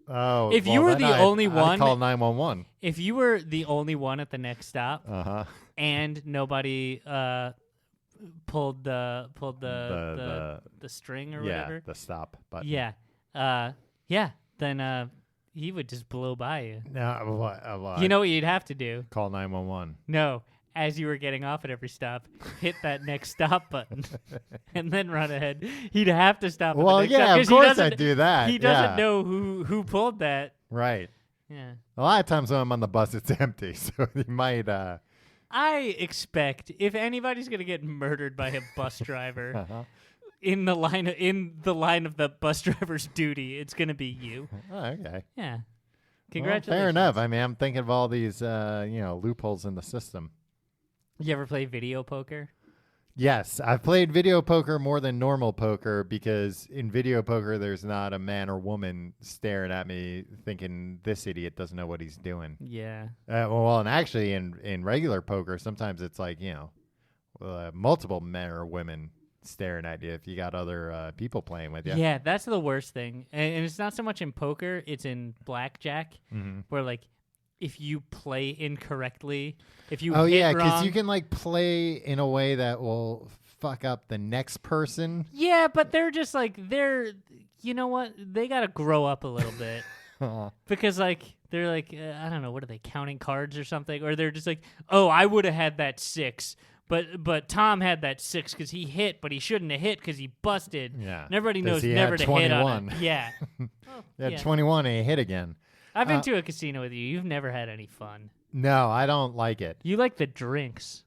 Oh, if you were the only one, I'd call 911. If you were the only one at the next stop, and nobody pulled the string or whatever, yeah, the stop button. Yeah, then he would just blow by you. No, what? You know what you'd have to do? Call 911. No, as you were getting off at every stop, hit that next stop button, and then run ahead. He'd have to stop. Well, at the next stop, of course I'd do that. He doesn't know who pulled that. Right. Yeah. A lot of times when I'm on the bus, it's empty, so he might. I expect if anybody's gonna get murdered by a bus driver, in the line of the bus driver's duty, it's gonna be you. Oh, okay. Yeah. Well, Congratulations. fair enough. I mean, I'm thinking of all these, loopholes in the system. You ever play video poker? Yes, I've played video poker more than normal poker because in video poker, there's not a man or woman staring at me thinking this idiot doesn't know what he's doing. Yeah. And actually in regular poker, sometimes it's like, multiple men or women staring at you if you got other people playing with you. Yeah, that's the worst thing. And it's not so much in poker, it's in blackjack, where, like, if you play incorrectly, if you hit because wrong, you can like play in a way that will fuck up the next person. Yeah, but they're just like you know what? They got to grow up a little bit because like they're like I don't know, what are they, counting cards or something, or they're just like, oh, I would have had that 6. But Tom had that 6 because he hit, but he shouldn't have hit because he busted. Yeah, and everybody 'cause knows he never had to 21. hit on it. Yeah, yeah, 21 and he hit again. I've been to a casino with you. You've never had any fun. No, I don't like it. You like the drinks.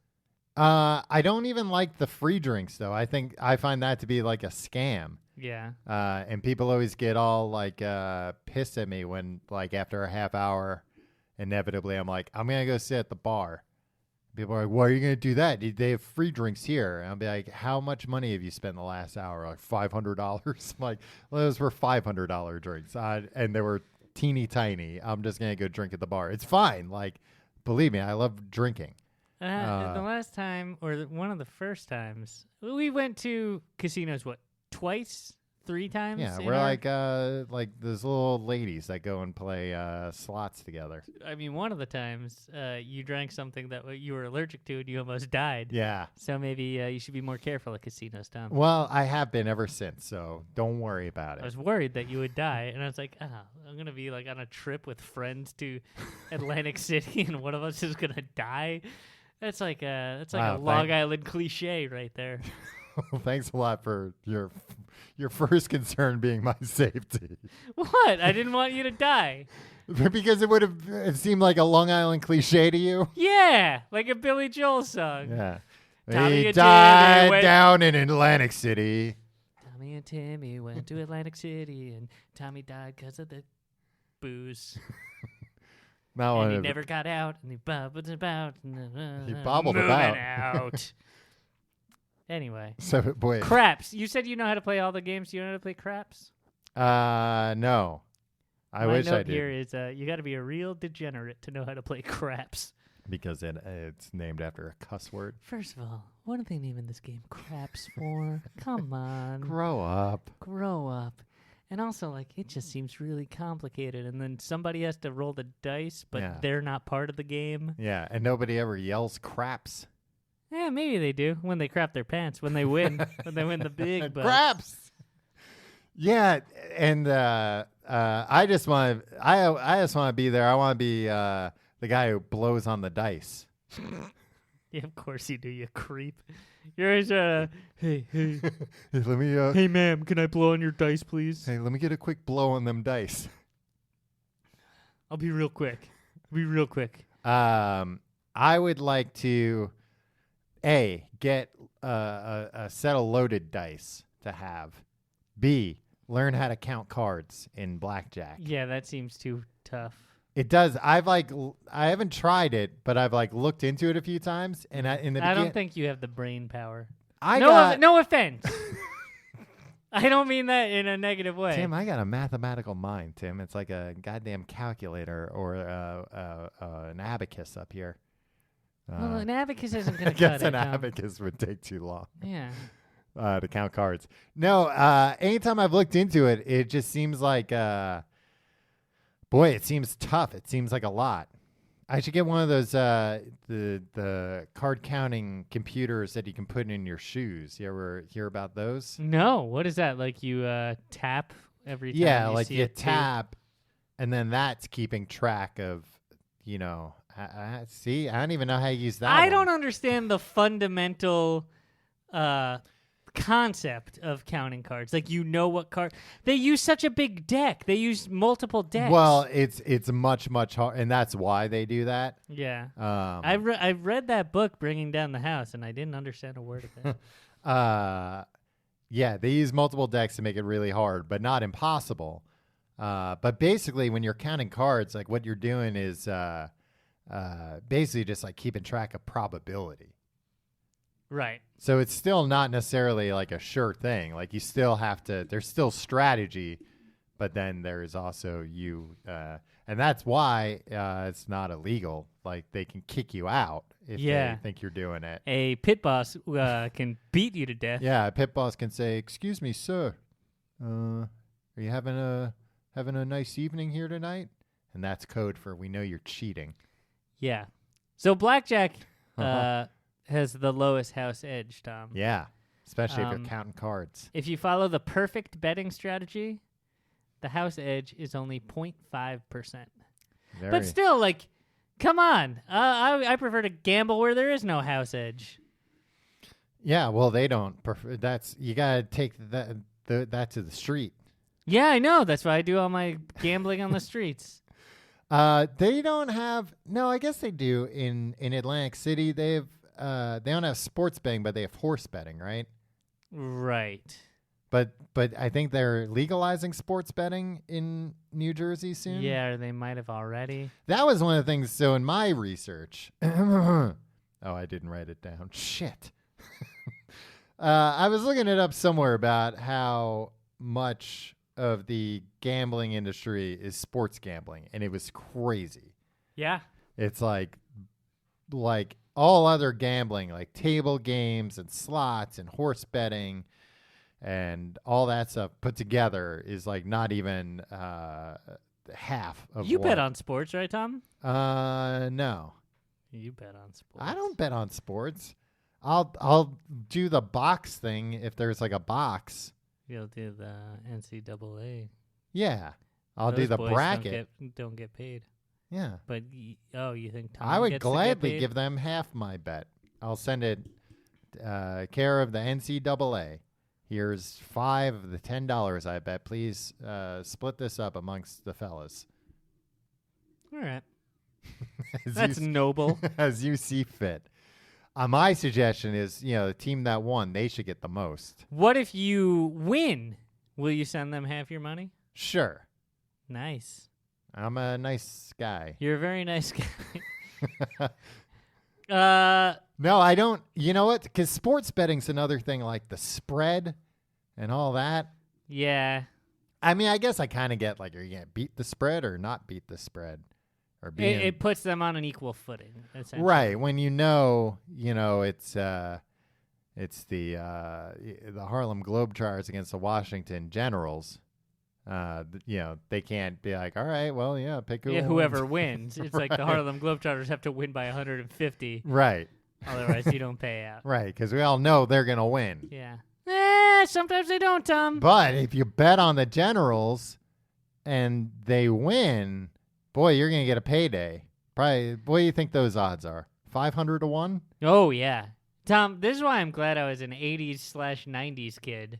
I don't even like the free drinks though. I find that to be like a scam. Yeah. And people always get all like pissed at me when like after a half hour, inevitably I'm like, I'm gonna go sit at the bar. People are like, why are you gonna do that? They have free drinks here. And I'll be like, how much money have you spent in the last hour? Like $500. I'm like, well, those were $500 drinks, and they were teeny tiny. I'm just gonna go drink at the bar. It's fine. Like, believe me, I love drinking. The last time, or one of the first times, we went to casinos. What, twice, 3 times? Yeah, we're like those little ladies that go and play slots together. I mean, one of the times you drank something that you were allergic to, and you almost died. Yeah. So maybe you should be more careful at casinos, Tom. Well, I have been ever since, so don't worry about it. I was worried that you would die, and I was like, I'm gonna be like on a trip with friends to Atlantic City, and one of us is gonna die. That's like a Long Island cliche right there. Well, thanks a lot for your first concern being my safety. What? I didn't want you to die. Because it seemed like a Long Island cliche to you. Yeah, like a Billy Joel song. Yeah. Tommy He and died Timmy down in Atlantic City. Tommy and Timmy went to Atlantic City, and Tommy died because of the booze. And he never got out, and he bobbled about. He bobbled moving about. out. Anyway. So, boy. Craps. You said you know how to play all the games. You know how to play craps? No. I wish I did. My note here is you got to be a real degenerate to know how to play craps. Because it's named after a cuss word. First of all, what are they naming this game craps for? Come on. Grow up. Grow up. And also, like, it just seems really complicated. And then somebody has to roll the dice, but they're not part of the game. Yeah, and nobody ever yells craps. Yeah, maybe they do when they crap their pants, when they win, when they win the big bucks. Craps! Yeah, and I just want to be there. I want to be the guy who blows on the dice. Yeah, of course you do, you creep. You're always hey, let me hey, ma'am, can I blow on your dice, please? Hey, let me get a quick blow on them dice. I'll be real quick. I would like to get a set of loaded dice to have. B, learn how to count cards in blackjack. Yeah, that seems too tough. It does. I haven't tried it, but I've looked into it a few times, and I don't think you have the brain power. No offense. I don't mean that in a negative way. Tim, I got a mathematical mind, Tim. It's like a goddamn calculator or an abacus up here. Well, an abacus isn't going to cut I guess it. an abacus would take too long. Yeah. To count cards. No, anytime I've looked into it, it just seems like, it seems tough. It seems like a lot. I should get one of those the card counting computers that you can put in your shoes. You ever hear about those? No. What is that? Like you tap every time? Yeah, you like see you a tap, and then that's keeping track of, see, I don't even know how you use that. I don't understand the fundamental concept of counting cards. Like, what card they use. Such a big deck. They use multiple decks. Well, it's much hard, and that's why they do that. Yeah. I read that book, Bringing Down the House, and I didn't understand a word of it. Yeah, they use multiple decks to make it really hard, but not impossible. But basically, when you're counting cards, like what you're doing is basically just like keeping track of probability. Right. So it's still not necessarily like a sure thing. Like you still have to. There's still strategy, but then there's also you, and that's why it's not illegal. Like they can kick you out if they think you're doing it. A pit boss can beat you to death. Yeah, a pit boss can say, "Excuse me, sir, are you having a nice evening here tonight?" And that's code for we know you're cheating. Yeah. So blackjack has the lowest house edge, Tom. Yeah, especially if you're counting cards. If you follow the perfect betting strategy, the house edge is only 0.5%. But still, like, come on. I prefer to gamble where there is no house edge. Yeah, well, they don't prefer. You gotta take that to the street. Yeah, I know. That's why I do all my gambling on the streets. They don't have. No, I guess they do in Atlantic City. They don't have sports betting, but they have horse betting, right? Right. But I think they're legalizing sports betting in New Jersey soon. Yeah, or they might have already. That was one of the things. So in my research, oh, I didn't write it down. Shit. I was looking it up somewhere about how much of the gambling industry is sports gambling, and it was crazy. Yeah. It's like all other gambling, like table games and slots and horse betting and all that stuff put together is like not even half of You bet on sports, right, Tom? No. You bet on sports. I don't bet on sports. I'll do the box thing if there's like a box. You'll do the NCAA. Yeah. I'll Those do the boys bracket. Don't get paid. Yeah. But, you think Tom I would gets gladly to get paid? give them half my bet. I'll send it care of the NCAA. Here's $5 of the $10 I bet. Please split this up amongst the fellas. All right. That's noble. As you see fit. My suggestion is, the team that won, they should get the most. What if you win? Will you send them half your money? Sure. Nice. I'm a nice guy. You're a very nice guy. No, I don't. You know what? Because sports betting's another thing, like the spread and all that. Yeah. I mean, I guess I kind of get like, are you going to beat the spread or not beat the spread? Or it puts them on an equal footing, essentially. Right. When it's the Harlem Globetrotters against the Washington Generals. They can't be like, all right, well, pick whoever wins. It's like the Harlem Globetrotters have to win by 150. Right. Otherwise, you don't pay out. Right, because we all know they're going to win. Yeah. Sometimes they don't, Tom. But if you bet on the Generals and they win, boy, you're going to get a payday. Probably, what do you think those odds are? 500 to 1? Oh, yeah. Tom, this is why I'm glad I was an 80s/90s kid.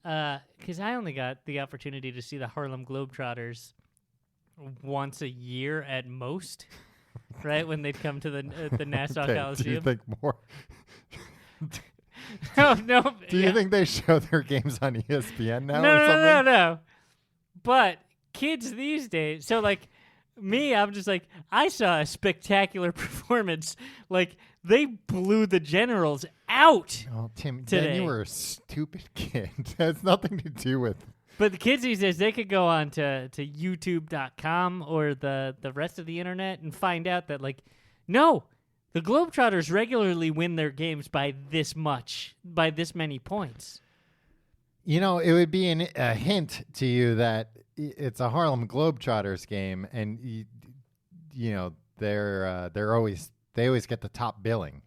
Because I only got the opportunity to see the Harlem Globetrotters once a year at most, right? When they'd come to the Nassau Coliseum. Do you think more? No. Do you think they show their games on ESPN now or something? No. But kids these days, so like me, I'm just like, I saw a spectacular performance. Like, they blew the Generals out. Oh, Tim, today. Then you were a stupid kid. It has nothing to do with. But the kids these days, they could go on to YouTube.com or the rest of the internet and find out that, like, no, the Globetrotters regularly win their games by this many points. It would be a hint to you that it's a Harlem Globetrotters game, and they always get the top billing.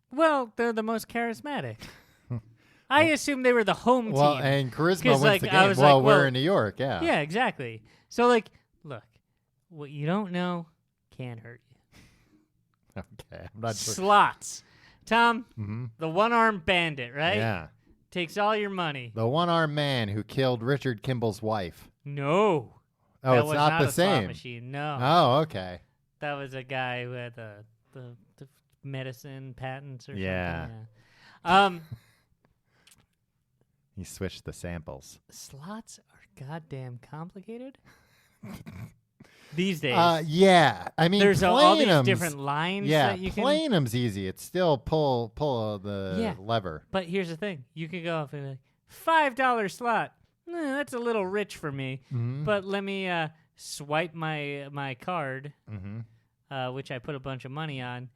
Well, they're the most charismatic. I assume they were the home team. Well, and charisma wins the game. We're in New York, yeah. Yeah, exactly. So, like, look, what you don't know can't hurt you. Okay, I'm not sure. Slots. Tom, the one-armed bandit, right? Yeah. Takes all your money. The one-armed man who killed Richard Kimball's wife. No. Oh, that it's was not the a same. slot machine. No. Oh, okay. That was a guy who had the medicine patents or yeah. something. Yeah. He switched the samples. Slots are goddamn complicated these days. Yeah. I mean, there's all these 'em's- different lines Yeah, that you can. playing them's easy. It's still pull the Yeah. lever. But here's the thing: you could go up and be like, $5 slot. That's a little rich for me. Mm-hmm. But let me swipe my card, Mm-hmm. which I put a bunch of money on.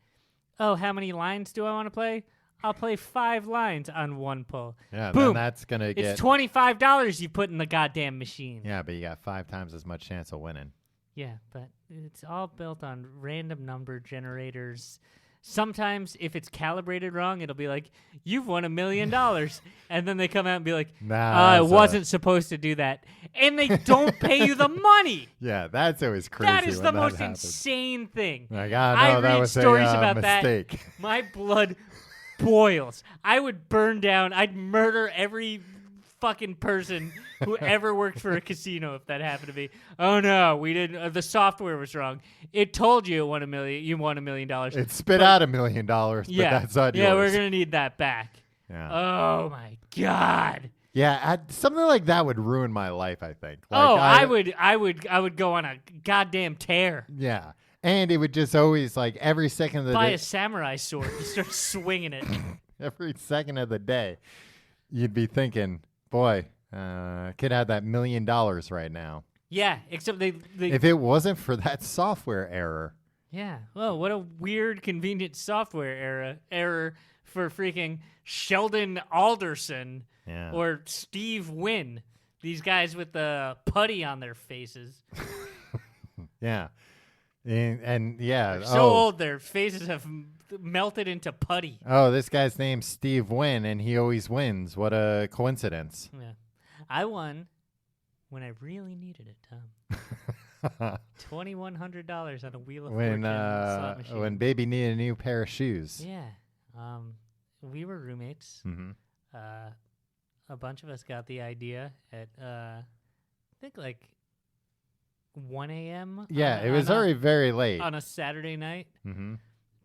Oh, how many lines do I want to play? I'll play 5 lines on one pull. Yeah, Boom. then that's gonna get. It's $25 you put in the goddamn machine. Yeah, but you got 5 times as much chance of winning. Yeah, but it's all built on random number generators. Sometimes, if it's calibrated wrong, it'll be like, you've won $1 million. And then they come out and be like, Nah, it that's wasn't supposed to do that. And they don't pay you the money. Yeah, that's always crazy. That is when the that most happens. insane thing. Like, I no, that read was stories a about that. mistake. My blood boils. I would burn down. I'd murder every fucking person who ever worked for a casino if that happened to me. Oh no, we didn't. The software was wrong. It told you it won $1 million. You won $1 million. It spit out $1 million, but Yeah, that's not yeah, yours. we're gonna need that back. Yeah. Oh my god. Yeah, something like that would ruin my life, I think. Like, I would go on a goddamn tear. Yeah. And it would just always, like, every second of the Buy day. a samurai sword and start swinging it. Every second of the day, you'd be thinking, boy, could have that $1 million right now. Yeah, except they If it wasn't for that software error. yeah. Well, what a weird, convenient software error for freaking Sheldon Alderson Yeah. or Steve Wynn. These guys with the putty on their faces. Yeah. And yeah. They're so old, their faces have melted into putty. Oh, this guy's name's Steve Wynn, and he always wins. What a coincidence. Yeah. I won when I really needed it, Tom. $2,100 on a Wheel of Fortune slot machine. When baby needed a new pair of shoes. Yeah. We were roommates. Mm-hmm. A bunch of us got the idea at, I think, like 1 a.m. Yeah, it was already very late. On a Saturday night Mm-hmm.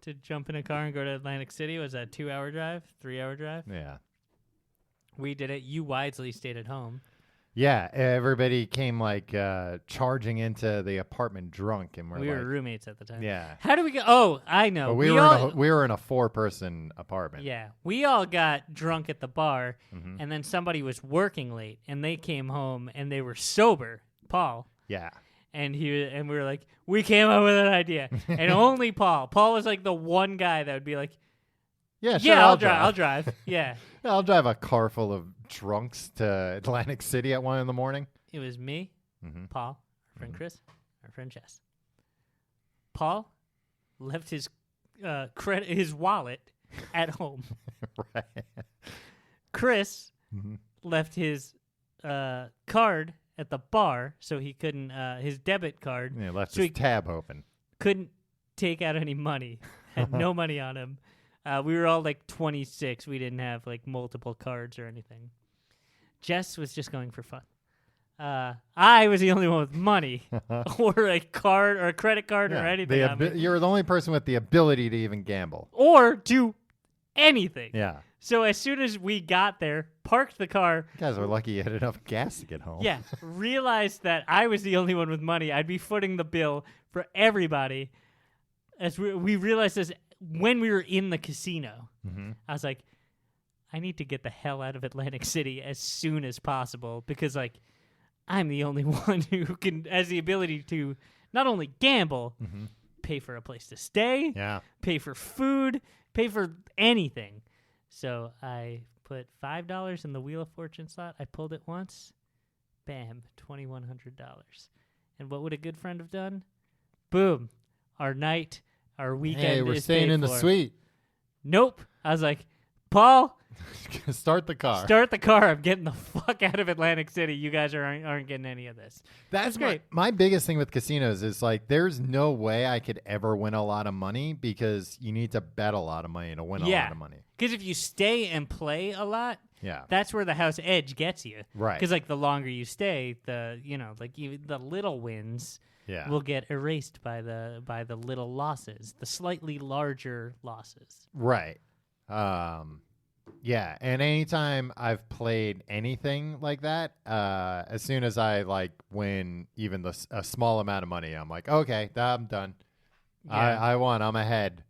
to jump in a car and go to Atlantic City. Was that a 2-hour drive, 3-hour drive? Yeah. We did it. You wisely stayed at home. Yeah, everybody came like charging into the apartment drunk, and We were roommates at the time. yeah. How do we go? Oh, I know. But we were in a 4-person apartment. Yeah, we all got drunk at the bar, Mhm. and then somebody was working late, and they came home and they were sober. Paul. Yeah. And we were like, we came up with an idea, and only Paul. Paul was like the one guy that would be like, Yeah, sure, yeah, I'll drive. Yeah. I'll drive a car full of drunks to Atlantic City at 1 a.m. It was me, Mm-hmm. Paul, our friend Chris, our friend Jess. Paul left his his wallet at home. Right. Chris Mhm. left his card at the bar, so he couldn't his debit card Yeah, left So his he- tab open. couldn't take out any money. Had no money on him. We were all like 26. We didn't have like multiple cards or anything. Jess was just going for fun. I was the only one with money or a card or a credit card or Yeah, anything on me. you're the only person with the ability to even gamble. Or do anything. Yeah. So as soon as we got there, parked the car, You guys are lucky you had enough gas to get home. yeah, realized that I was the only one with money. I'd be footing the bill for everybody. As we realized this when we were in the casino. Mm-hmm. I was like, I need to get the hell out of Atlantic City as soon as possible because, like, I'm the only one who has the ability to not only gamble, Mm-hmm. pay for a place to stay, Yeah. pay for food, pay for anything. So I put $5 in the Wheel of Fortune slot. I pulled it once. Bam, $2,100. And what would a good friend have done? Boom. Our night, our weekend Hey, we're is staying paid in the for. suite. Nope. I was like, Paul, Start the car. start the car. I'm getting the fuck out of Atlantic City. You guys aren't getting any of this. That's great. My biggest thing with casinos is like there's no way I could ever win a lot of money because you need to bet a lot of money to win a lot of money. Because if you stay and play a lot, Yeah. that's where the house edge gets you. Right. Because like the longer you stay, even the little wins Yeah. will get erased by the little losses, the slightly larger losses. Right. Yeah, and anytime I've played anything like that, as soon as I like win even a small amount of money, I'm like, okay, I'm done. Yeah. I won. I'm ahead.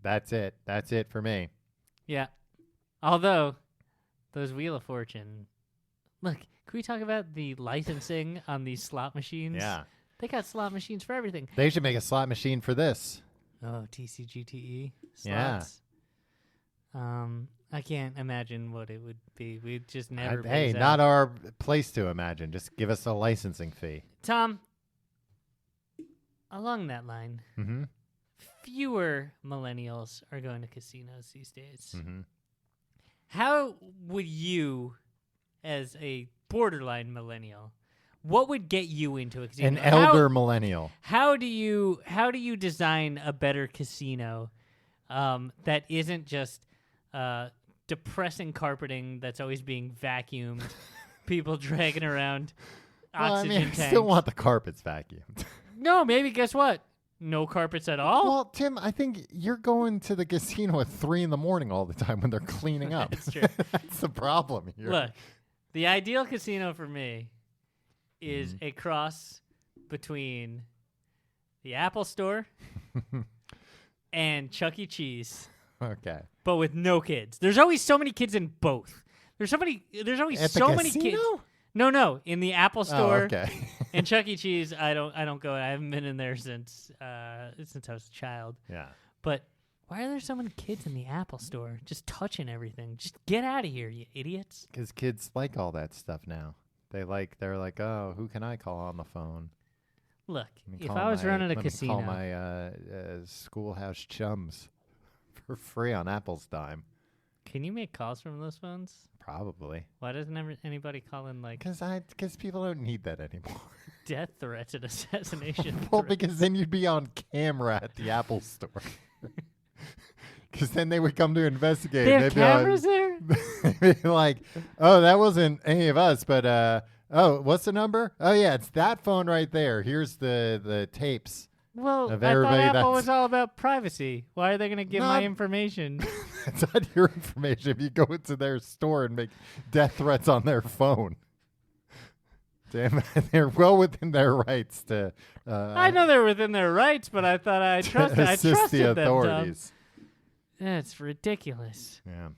That's it. That's it for me. Yeah. Although, those Wheel of Fortune. Look, can we talk about the licensing on these slot machines? Yeah, They got slot machines for everything. they should make a slot machine for this. Oh, TCGTE Yeah. slots. I can't imagine what it would be. We'd just never. Hey, base not out. our place to imagine. Just give us a licensing fee. Tom. Along that line, Mm-hmm. fewer millennials are going to casinos these days. Mm-hmm. How would you, as a borderline millennial, what would get you into a casino? An elder millennial. How do you design a better casino that isn't just depressing carpeting that's always being vacuumed, people dragging around oxygen I tanks? still want the carpets vacuumed. No, maybe guess what? No carpets at all. Well, Tim, I think you're going to the casino at 3 a.m. all the time when they're cleaning up. That's true. That's the problem here. Look, the ideal casino for me is a cross between the Apple Store and Chuck E. Cheese, Okay. but with no kids. There's always so many kids in both. There's always At so the many kids. casino? No, in the Apple Store Oh, okay. and Chuck E. Cheese. I don't go. I haven't been in there since I was a child. Yeah. But why are there so many kids in the Apple Store just touching everything? Just get out of here, you idiots. Because kids like all that stuff now. They're like, oh, who can I call on the phone? Look, Let me if call I was my- running a let me casino, call my schoolhouse chums for free on Apple's dime. can you make calls from those phones? Probably. Why doesn't anybody call in like Because people don't need that anymore. death threats and assassination? Well, threats? because then you'd be on camera at the Apple Store. Because then they would come to investigate. They have They'd be like- cameras there? They'd be like, oh, that wasn't any of us, but oh, what's the number? Oh yeah, it's that phone right there. Here's the tapes. Well, Of I thought everybody Apple that's- was all about privacy. Why are they going to give my Not- information? That's not your information. If you go into their store and make death threats on their phone, damn, they're well within their rights to. I know they're within their rights, but I thought I trusted. I assist trusted the them. Tom. authorities. That's ridiculous. Yeah.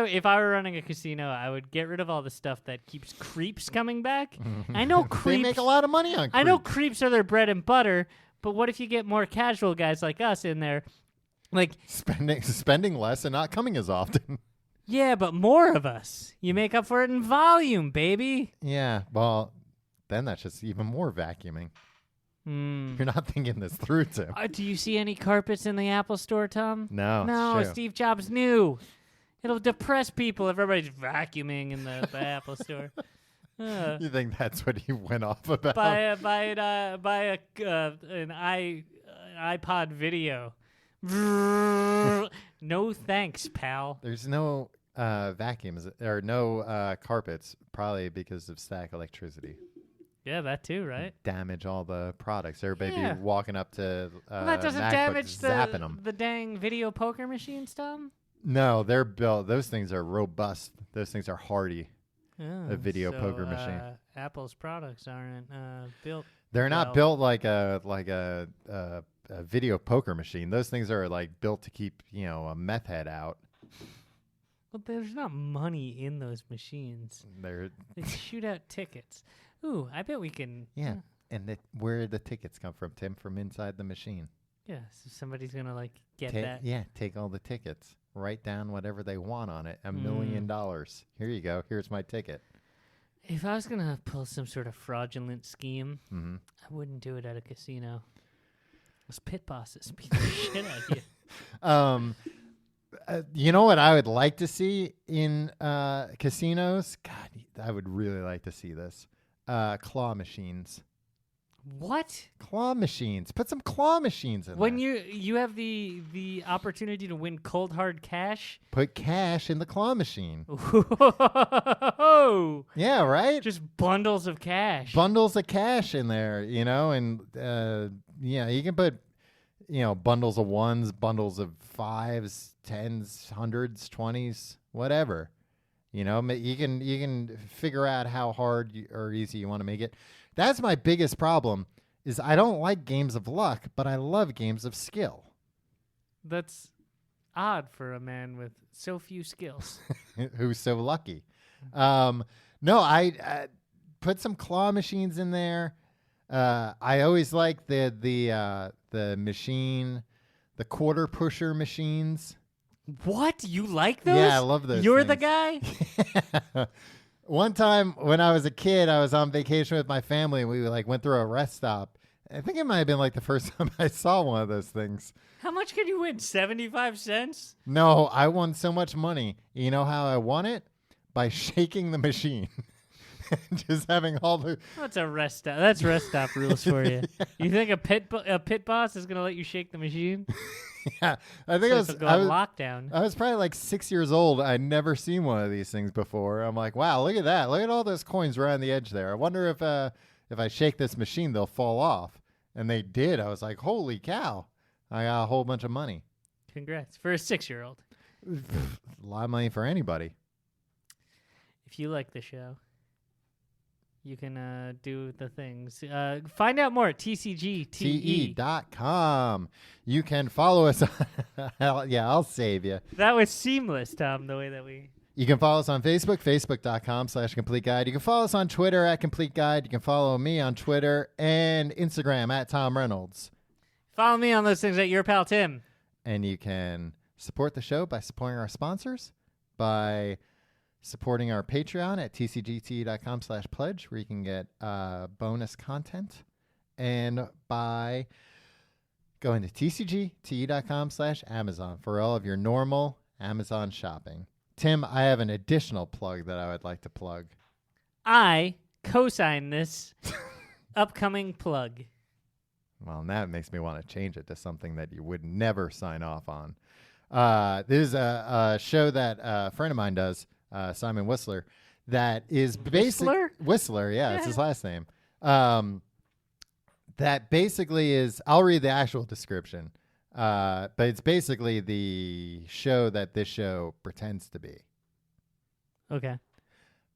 If I were running a casino, I would get rid of all the stuff that keeps creeps coming back. I know They creeps. make a lot of money on. I know creeps. creeps are their bread and butter, but what if you get more casual guys like us in there? Like, spending less and not coming as often. yeah, but more of us. You make up for it in volume, baby. Yeah. Well, then that's just even more vacuuming. You're not thinking this through, Tim. Do you see any carpets in the Apple Store, Tom? No. No, it's true. Steve Jobs knew. It'll depress people if everybody's vacuuming in the Apple Store. You think that's what he went off about? Buy an iPod video. No thanks, pal. There's no vacuums or no carpets, probably because of static electricity. Yeah, that too, right? Damage all the products. Everybody Yeah. be walking up to Well, that doesn't MacBooks, damage zapping them. the dang video poker machines, Tom. No, they're built. Those things are robust. Those things are hardy. Oh, video poker machine. Apple's products aren't built. They're not Well- built like a video poker machine. Those things are like built to keep a meth head out. Well, there's not money in those machines. They're They shoot out tickets. Ooh, I bet we can. yeah. And where did the tickets come from, Tim? From inside the machine. Yeah, so somebody's gonna like get that. Yeah, take all the tickets. Write down whatever they want on it. $1 million. Here you go. Here's my ticket. If I was gonna pull some sort of fraudulent scheme, Mm-hmm. I wouldn't do it at a casino. Those pit bosses beat the shit out of you. You know what I would like to see in casinos? God, I would really like to see this. Claw machines. What? Claw machines. Put some claw machines in When there. you have the opportunity to win cold hard cash? Put cash in the claw machine. Whoa! Yeah, right? Just bundles of cash. Bundles of cash in there, and yeah, you can put bundles of ones, bundles of fives, tens, hundreds, 20s, whatever. You can figure out how hard or easy you want to make it. That's my biggest problem is I don't like games of luck, but I love games of skill. That's odd for a man with so few skills. Who's so lucky. No, I put some claw machines in there. I always like the machine, the quarter pusher machines. What? You like those? Yeah, I love those. You're things. the guy? One time when I was a kid, I was on vacation with my family, and we went through a rest stop. I think it might have been the first time I saw one of those things. How much could you win? 75 cents? No, I won so much money. You know how I won it? By shaking the machine. Just having all the... That's a rest stop. That's rest stop rules for you. You think a pit boss is going to let you shake the machine? Yeah, I think I was lockdown. I was probably 6 years old. I'd never seen one of these things before. I'm like, wow, look at that. Look at all those coins right on the edge there. I wonder if I shake this machine, they'll fall off. And they did. I was like, holy cow. I got a whole bunch of money. Congrats. For a 6-year-old. A lot of money for anybody. If you like the show, you can do the things. Find out more at tcgte.com. You can follow us on... I'll save you. That was seamless, Tom, the way that we... You can follow us on Facebook, facebook.com/Complete Guide. You can follow us on Twitter at Complete Guide. You can follow me on Twitter and Instagram at Tom Reynolds. Follow me on those things at Your Pal Tim. And you can support the show by supporting our sponsors, by supporting our Patreon at tcgt.com/pledge, where you can get bonus content, and by going to tcgt.com/Amazon for all of your normal Amazon shopping. Tim, I have an additional plug that I would like to plug. I co-sign this upcoming plug. Well, now it makes me want to change it to something that you would never sign off on. There's a show that a friend of mine does, Simon Whistler, that is Whistler, yeah, it's his last name. That basically is, I'll read the actual description. But it's basically the show that this show pretends to be. Okay.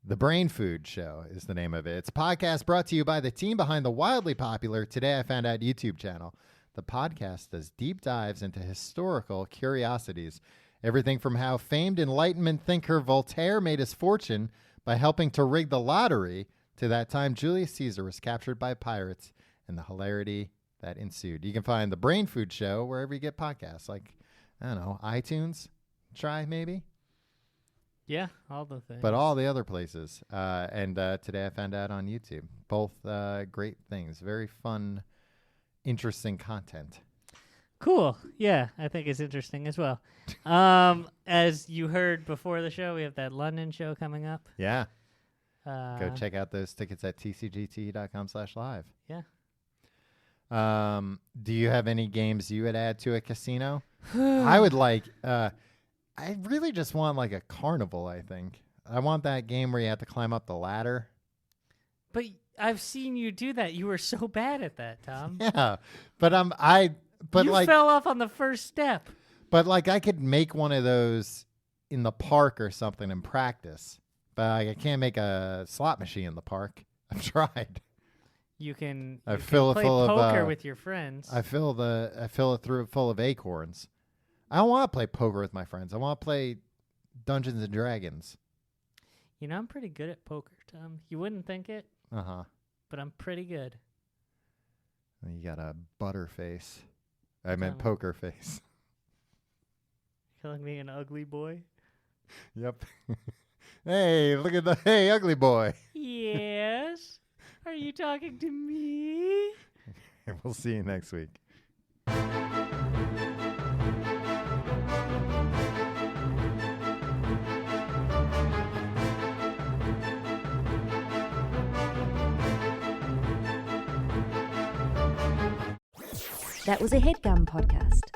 The Brain Food Show is the name of it. It's a podcast brought to you by the team behind the wildly popular Today I Found Out YouTube channel. The podcast does deep dives into historical curiosities. Everything from how famed Enlightenment thinker Voltaire made his fortune by helping to rig the lottery to that time Julius Caesar was captured by pirates and the hilarity that ensued. You can find The Brain Food Show wherever you get podcasts, iTunes. Try maybe. Yeah, all the things. But all the other places. And Today I Found Out on YouTube. Both great things. Very fun, interesting content. Cool. Yeah, I think it's interesting as well. As you heard before the show, we have that London show coming up. Yeah. Go check out those tickets at tcgt.com/live. Yeah. Do you have any games you would add to a casino? I would I really just want a carnival, I think. I want that game where you have to climb up the ladder. But I've seen you do that. You were so bad at that, Tom. Yeah. But you fell off on the first step. But I could make one of those in the park or something and practice. But I can't make a slot machine in the park. I've tried. You can play poker with your friends. I fill it full of acorns. I don't want to play poker with my friends. I want to play Dungeons and Dragons. I'm pretty good at poker, Tom. You wouldn't think it. Uh-huh. But I'm pretty good. You got a butter face. I meant poker face. Calling me an ugly boy? Yep. Hey, look at hey, ugly boy. Yes. Are you talking to me? We'll see you next week. That was a HeadGum podcast.